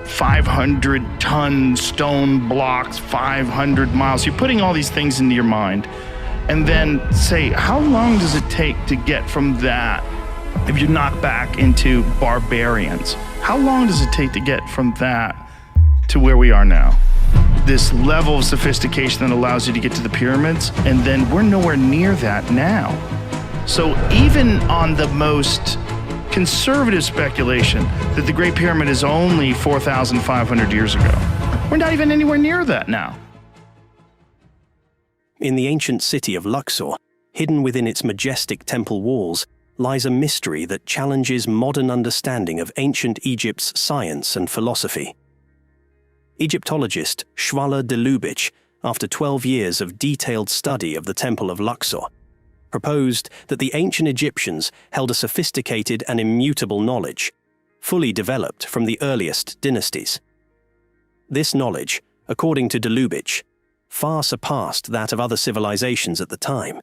500-ton stone blocks 500 miles. You're putting all these things into your mind, and then say, how long does it take to get from that, if you knock back into barbarians, how long does it take to get from that to where we are now? This level of sophistication that allows you to get to the pyramids, and then we're nowhere near that now. So even on the most conservative speculation that the Great Pyramid is only 4,500 years ago, we're not even anywhere near that now. In the ancient city of Luxor, hidden within its majestic temple walls, lies a mystery that challenges modern understanding of ancient Egypt's science and philosophy. Egyptologist Shwala de Lubitsch, after 12 years of detailed study of the Temple of Luxor, proposed that the ancient Egyptians held a sophisticated and immutable knowledge, fully developed from the earliest dynasties. This knowledge, according to de Lubitsch, far surpassed that of other civilizations at the time,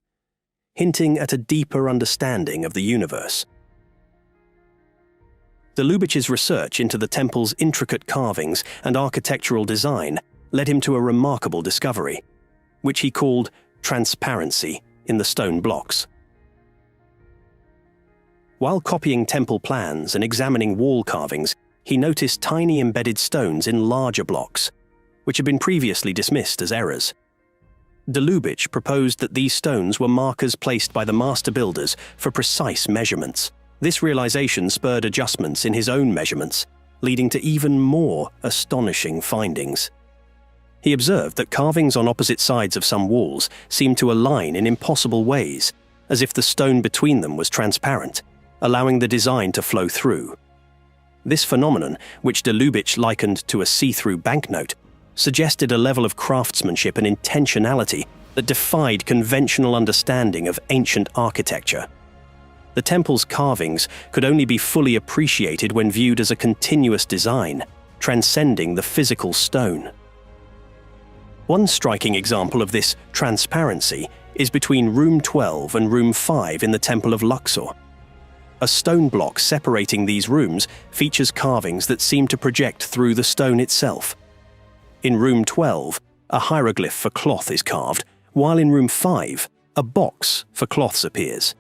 hinting at a deeper understanding of the universe. De Lubitsch's research into the temple's intricate carvings and architectural design led him to a remarkable discovery, which he called transparency in the stone blocks. While copying temple plans and examining wall carvings, he noticed tiny embedded stones in larger blocks, which had been previously dismissed as errors. De Lubitsch proposed that these stones were markers placed by the master builders for precise measurements. This realization spurred adjustments in his own measurements, leading to even more astonishing findings. He observed that carvings on opposite sides of some walls seemed to align in impossible ways, as if the stone between them was transparent, allowing the design to flow through. This phenomenon, which de Lubitsch likened to a see-through banknote, suggested a level of craftsmanship and intentionality that defied conventional understanding of ancient architecture. The temple's carvings could only be fully appreciated when viewed as a continuous design, transcending the physical stone. One striking example of this transparency is between Room 12 and Room 5 in the Temple of Luxor. A stone block separating these rooms features carvings that seem to project through the stone itself. In Room 12, a hieroglyph for cloth is carved, while in Room 5, a box for cloths appears.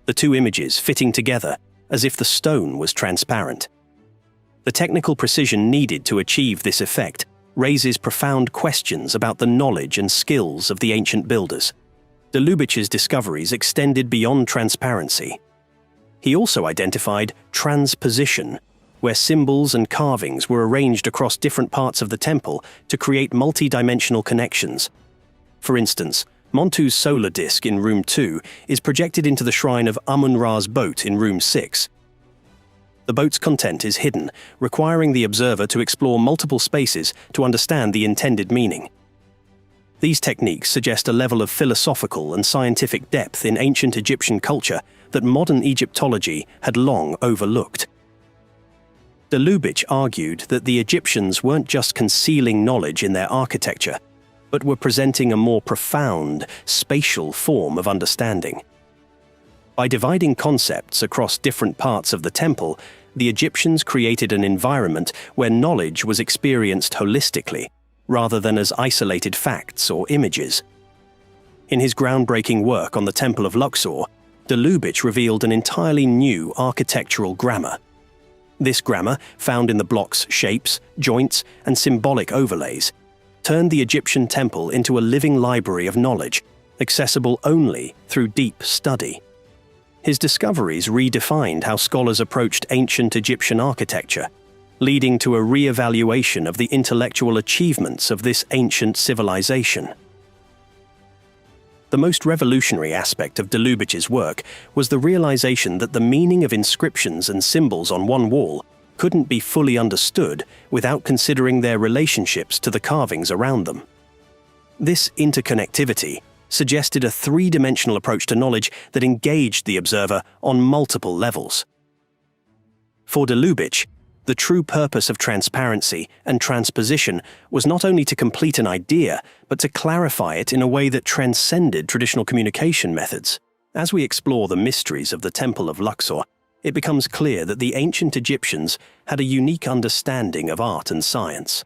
The two images fitting together as if the stone was transparent. The technical precision needed to achieve this effect raises profound questions about the knowledge and skills of the ancient builders. Delibich's discoveries extended beyond transparency. He also identified transposition, where symbols and carvings were arranged across different parts of the temple to create multi-dimensional connections. For instance, Montu's solar disk in Room 2 is projected into the shrine of Amun-Ra's boat in Room 6. The boat's content is hidden, requiring the observer to explore multiple spaces to understand the intended meaning. These techniques suggest a level of philosophical and scientific depth in ancient Egyptian culture that modern Egyptology had long overlooked. Delubich argued that the Egyptians weren't just concealing knowledge in their architecture, but were presenting a more profound, spatial form of understanding. By dividing concepts across different parts of the temple, the Egyptians created an environment where knowledge was experienced holistically, rather than as isolated facts or images. In his groundbreaking work on the Temple of Luxor, Delubich revealed an entirely new architectural grammar. This grammar, found in the block's shapes, joints, and symbolic overlays, turned the Egyptian temple into a living library of knowledge, accessible only through deep study. His discoveries redefined how scholars approached ancient Egyptian architecture, leading to a re-evaluation of the intellectual achievements of this ancient civilization. The most revolutionary aspect of Delubich's work was the realization that the meaning of inscriptions and symbols on one wall couldn't be fully understood without considering their relationships to the carvings around them. This interconnectivity suggested a three-dimensional approach to knowledge that engaged the observer on multiple levels. For Delubich, the true purpose of transparency and transposition was not only to complete an idea, but to clarify it in a way that transcended traditional communication methods. As we explore the mysteries of the Temple of Luxor, it becomes clear that the ancient Egyptians had a unique understanding of art and science.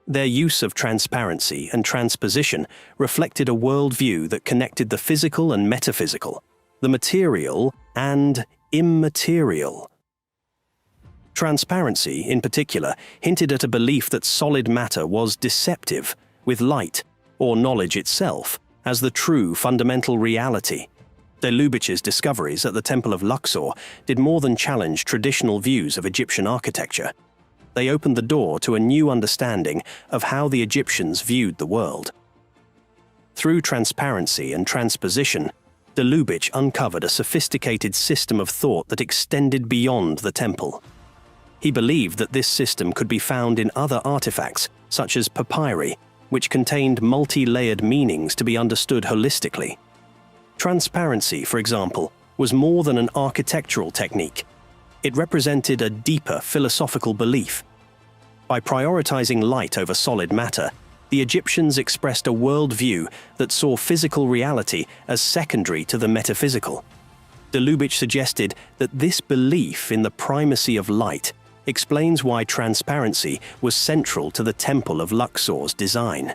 Their use of transparency and transposition reflected a worldview that connected the physical and metaphysical, the material and immaterial. Transparency, in particular, hinted at a belief that solid matter was deceptive, with light, or knowledge itself, as the true fundamental reality. Delubich's discoveries at the Temple of Luxor did more than challenge traditional views of Egyptian architecture. They opened the door to a new understanding of how the Egyptians viewed the world. Through transparency and transposition, Delubich uncovered a sophisticated system of thought that extended beyond the temple. He believed that this system could be found in other artifacts, such as papyri, which contained multi-layered meanings to be understood holistically. Transparency, for example, was more than an architectural technique. It represented a deeper philosophical belief. By prioritizing light over solid matter, the Egyptians expressed a worldview that saw physical reality as secondary to the metaphysical. Delubich suggested that this belief in the primacy of light explains why transparency was central to the Temple of Luxor's design.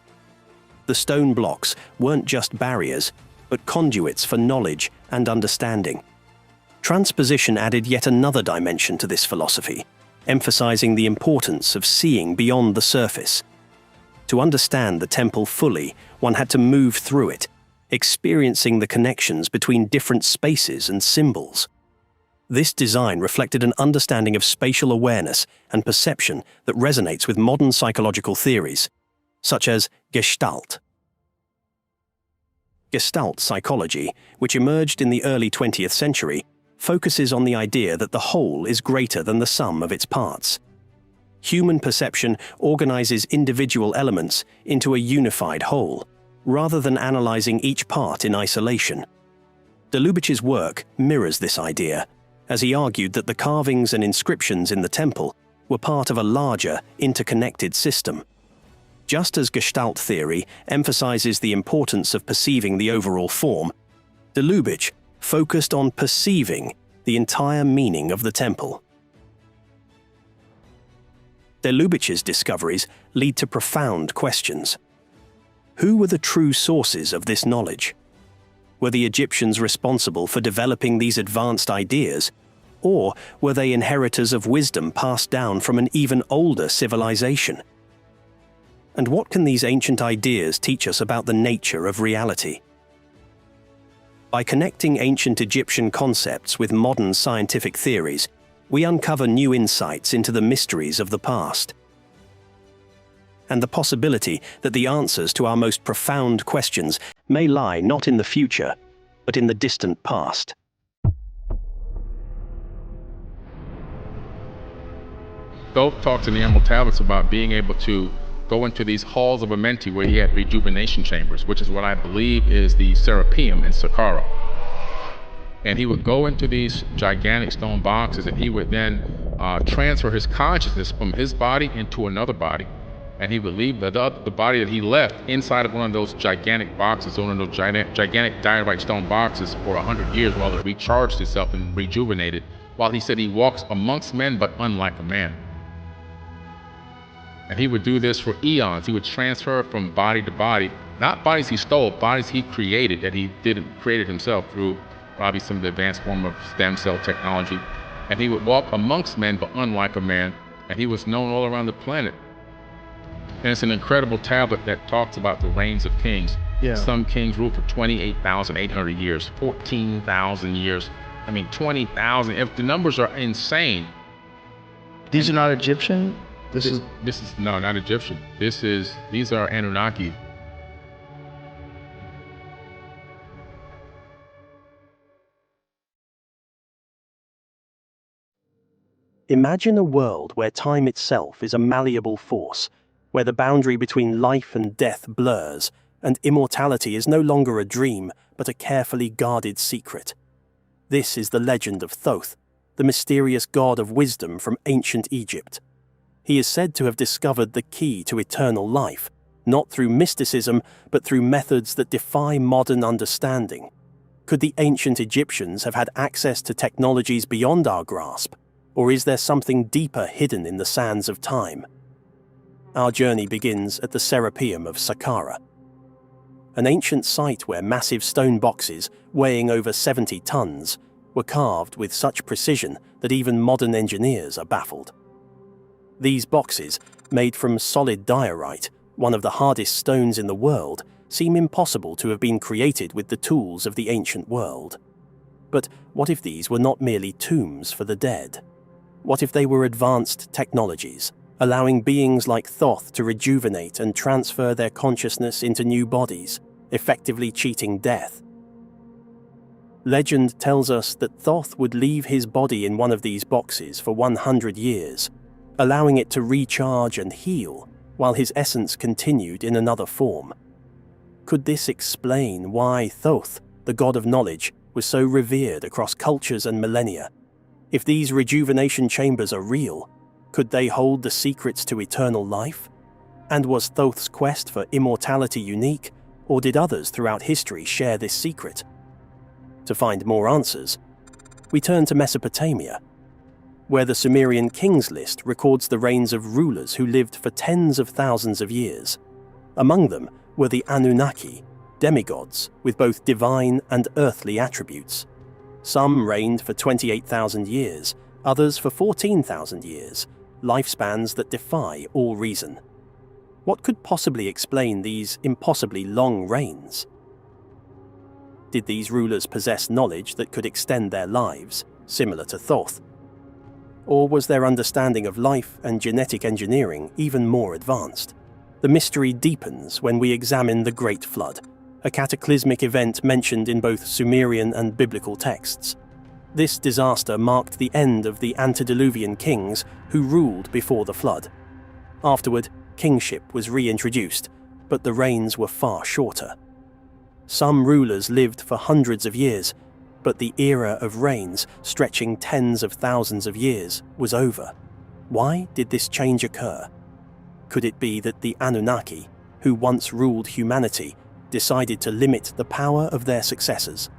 The stone blocks weren't just barriers, but conduits for knowledge and understanding. Transposition added yet another dimension to this philosophy, emphasizing the importance of seeing beyond the surface. To understand the temple fully, one had to move through it, experiencing the connections between different spaces and symbols. This design reflected an understanding of spatial awareness and perception that resonates with modern psychological theories, such as Gestalt. Gestalt psychology, which emerged in the early 20th century, focuses on the idea that the whole is greater than the sum of its parts. Human perception organizes individual elements into a unified whole, rather than analyzing each part in isolation. Delubich's work mirrors this idea, as he argued that the carvings and inscriptions in the temple were part of a larger, interconnected system. Just as Gestalt theory emphasizes the importance of perceiving the overall form, Delubich focused on perceiving the entire meaning of the temple. Delubich's discoveries lead to profound questions. Who were the true sources of this knowledge? Were the Egyptians responsible for developing these advanced ideas, or were they inheritors of wisdom passed down from an even older civilization? And what can these ancient ideas teach us about the nature of reality? By connecting ancient Egyptian concepts with modern scientific theories, we uncover new insights into the mysteries of the past and the possibility that the answers to our most profound questions may lie not in the future, but in the distant past. Thoth talks in the Emerald Tablets about being able to go into these halls of Amenti where he had rejuvenation chambers, which is what I believe is the Serapeum in Saqqara. And he would go into these gigantic stone boxes, and he would then transfer his consciousness from his body into another body. And he would leave the body that he left inside of one of those gigantic boxes, one of those gigantic diorite stone boxes for 100 years while it recharged itself and rejuvenated. While he said he walks amongst men, but unlike a man. And he would do this for eons. He would transfer from body to body, not bodies he stole, bodies he created, that he created himself through probably some of the advanced form of stem cell technology. And he would walk amongst men, but unlike a man. And he was known all around the planet. And it's an incredible tablet that talks about the reigns of kings. Yeah. Some kings ruled for 28,800 years, 14,000 years. I mean, 20,000. If the numbers are insane. These are not Egyptian? This is no, not Egyptian. These are Anunnaki. Imagine a world where time itself is a malleable force, where the boundary between life and death blurs, and immortality is no longer a dream, but a carefully guarded secret. This is the legend of Thoth, the mysterious god of wisdom from ancient Egypt. He is said to have discovered the key to eternal life, not through mysticism, but through methods that defy modern understanding. Could the ancient Egyptians have had access to technologies beyond our grasp, or is there something deeper hidden in the sands of time? Our journey begins at the Serapeum of Saqqara, an ancient site where massive stone boxes, weighing over 70 tons, were carved with such precision that even modern engineers are baffled. These boxes, made from solid diorite, one of the hardest stones in the world, seem impossible to have been created with the tools of the ancient world. But what if these were not merely tombs for the dead? What if they were advanced technologies, allowing beings like Thoth to rejuvenate and transfer their consciousness into new bodies, effectively cheating death? Legend tells us that Thoth would leave his body in one of these boxes for 100 years, allowing it to recharge and heal while his essence continued in another form. Could this explain why Thoth, the god of knowledge, was so revered across cultures and millennia? If these rejuvenation chambers are real, could they hold the secrets to eternal life? And was Thoth's quest for immortality unique, or did others throughout history share this secret? To find more answers, we turn to Mesopotamia, where the Sumerian kings list records the reigns of rulers who lived for tens of thousands of years. Among them were the Anunnaki, demigods with both divine and earthly attributes. Some reigned for 28,000 years, others for 14,000 years, lifespans that defy all reason. What could possibly explain these impossibly long reigns? Did these rulers possess knowledge that could extend their lives, similar to Thoth? Or was their understanding of life and genetic engineering even more advanced? The mystery deepens when we examine the Great Flood, a cataclysmic event mentioned in both Sumerian and biblical texts. This disaster marked the end of the antediluvian kings who ruled before the flood. Afterward, kingship was reintroduced, but the reigns were far shorter. Some rulers lived for hundreds of years, but the era of reigns, stretching tens of thousands of years, was over. Why did this change occur? Could it be that the Anunnaki, who once ruled humanity, decided to limit the power of their successors?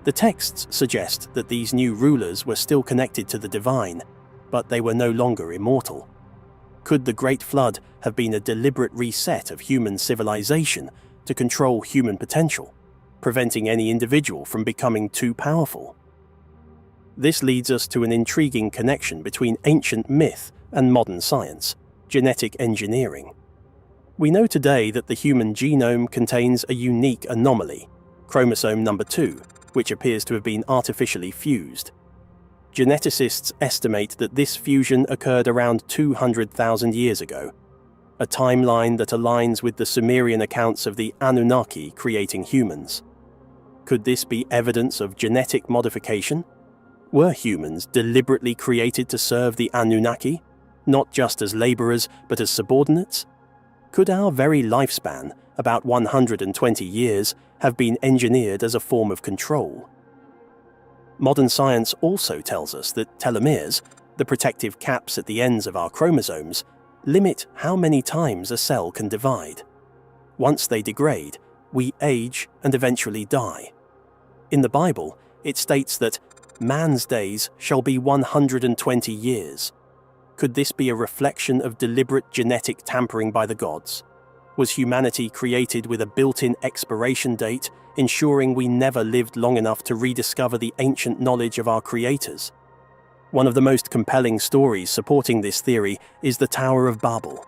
The texts suggest that these new rulers were still connected to the divine, but they were no longer immortal. Could the Great Flood have been a deliberate reset of human civilization to control human potential, preventing any individual from becoming too powerful? This leads us to an intriguing connection between ancient myth and modern science, genetic engineering. We know today that the human genome contains a unique anomaly, chromosome number 2, which appears to have been artificially fused. Geneticists estimate that this fusion occurred around 200,000 years ago, a timeline that aligns with the Sumerian accounts of the Anunnaki creating humans. Could this be evidence of genetic modification? Were humans deliberately created to serve the Anunnaki, not just as laborers but as subordinates? Could our very lifespan, about 120 years, have been engineered as a form of control? Modern science also tells us that telomeres, the protective caps at the ends of our chromosomes, limit how many times a cell can divide. Once they degrade, we age and eventually die. In the Bible, it states that man's days shall be 120 years. Could this be a reflection of deliberate genetic tampering by the gods? Was humanity created with a built-in expiration date, ensuring we never lived long enough to rediscover the ancient knowledge of our creators? One of the most compelling stories supporting this theory is the Tower of Babel.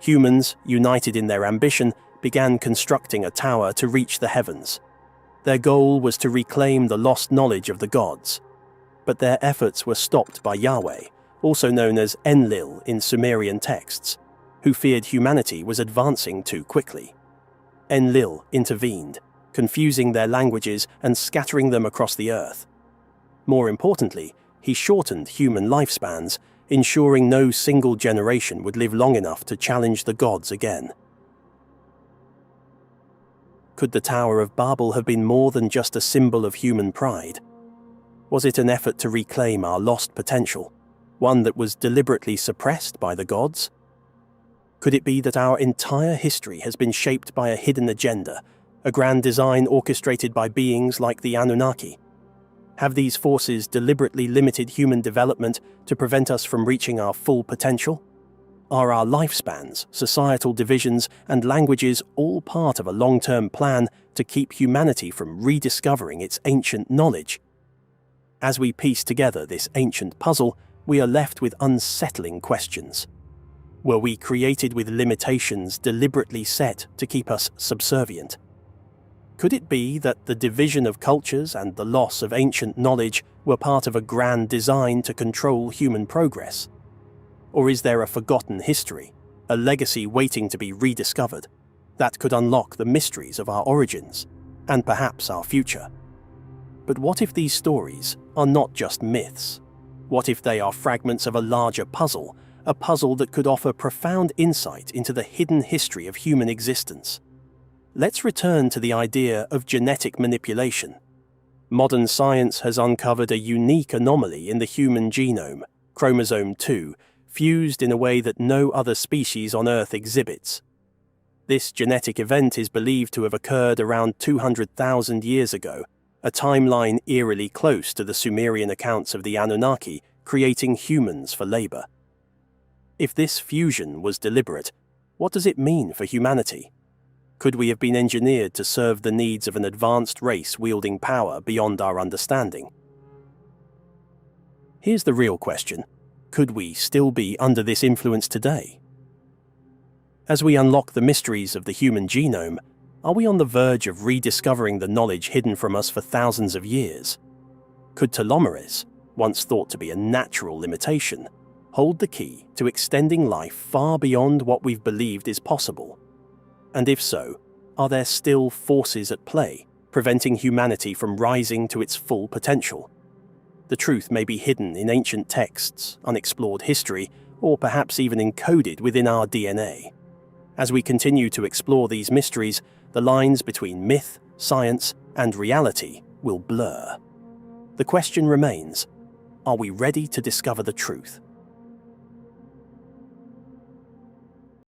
Humans, united in their ambition, began constructing a tower to reach the heavens. Their goal was to reclaim the lost knowledge of the gods. But their efforts were stopped by Yahweh, also known as Enlil in Sumerian texts, who feared humanity was advancing too quickly. Enlil intervened, confusing their languages and scattering them across the earth. More importantly, he shortened human lifespans, ensuring no single generation would live long enough to challenge the gods again. Could the Tower of Babel have been more than just a symbol of human pride? Was it an effort to reclaim our lost potential, one that was deliberately suppressed by the gods? Could it be that our entire history has been shaped by a hidden agenda, a grand design orchestrated by beings like the Anunnaki? Have these forces deliberately limited human development to prevent us from reaching our full potential? Are our lifespans, societal divisions, and languages all part of a long-term plan to keep humanity from rediscovering its ancient knowledge? As we piece together this ancient puzzle, we are left with unsettling questions. Were we created with limitations deliberately set to keep us subservient? Could it be that the division of cultures and the loss of ancient knowledge were part of a grand design to control human progress? Or is there a forgotten history, a legacy waiting to be rediscovered, that could unlock the mysteries of our origins, and perhaps our future? But what if these stories are not just myths? What if they are fragments of a larger puzzle, a puzzle that could offer profound insight into the hidden history of human existence? Let's return to the idea of genetic manipulation. Modern science has uncovered a unique anomaly in the human genome, chromosome 2, fused in a way that no other species on Earth exhibits. This genetic event is believed to have occurred around 200,000 years ago, a timeline eerily close to the Sumerian accounts of the Anunnaki creating humans for labor. If this fusion was deliberate, what does it mean for humanity? Could we have been engineered to serve the needs of an advanced race wielding power beyond our understanding? Here's the real question. Could we still be under this influence today? As we unlock the mysteries of the human genome, are we on the verge of rediscovering the knowledge hidden from us for thousands of years? Could telomeres, once thought to be a natural limitation, hold the key to extending life far beyond what we've believed is possible? And if so, are there still forces at play, preventing humanity from rising to its full potential? The truth may be hidden in ancient texts, unexplored history, or perhaps even encoded within our DNA. As we continue to explore these mysteries, the lines between myth, science, and reality will blur. The question remains, are we ready to discover the truth?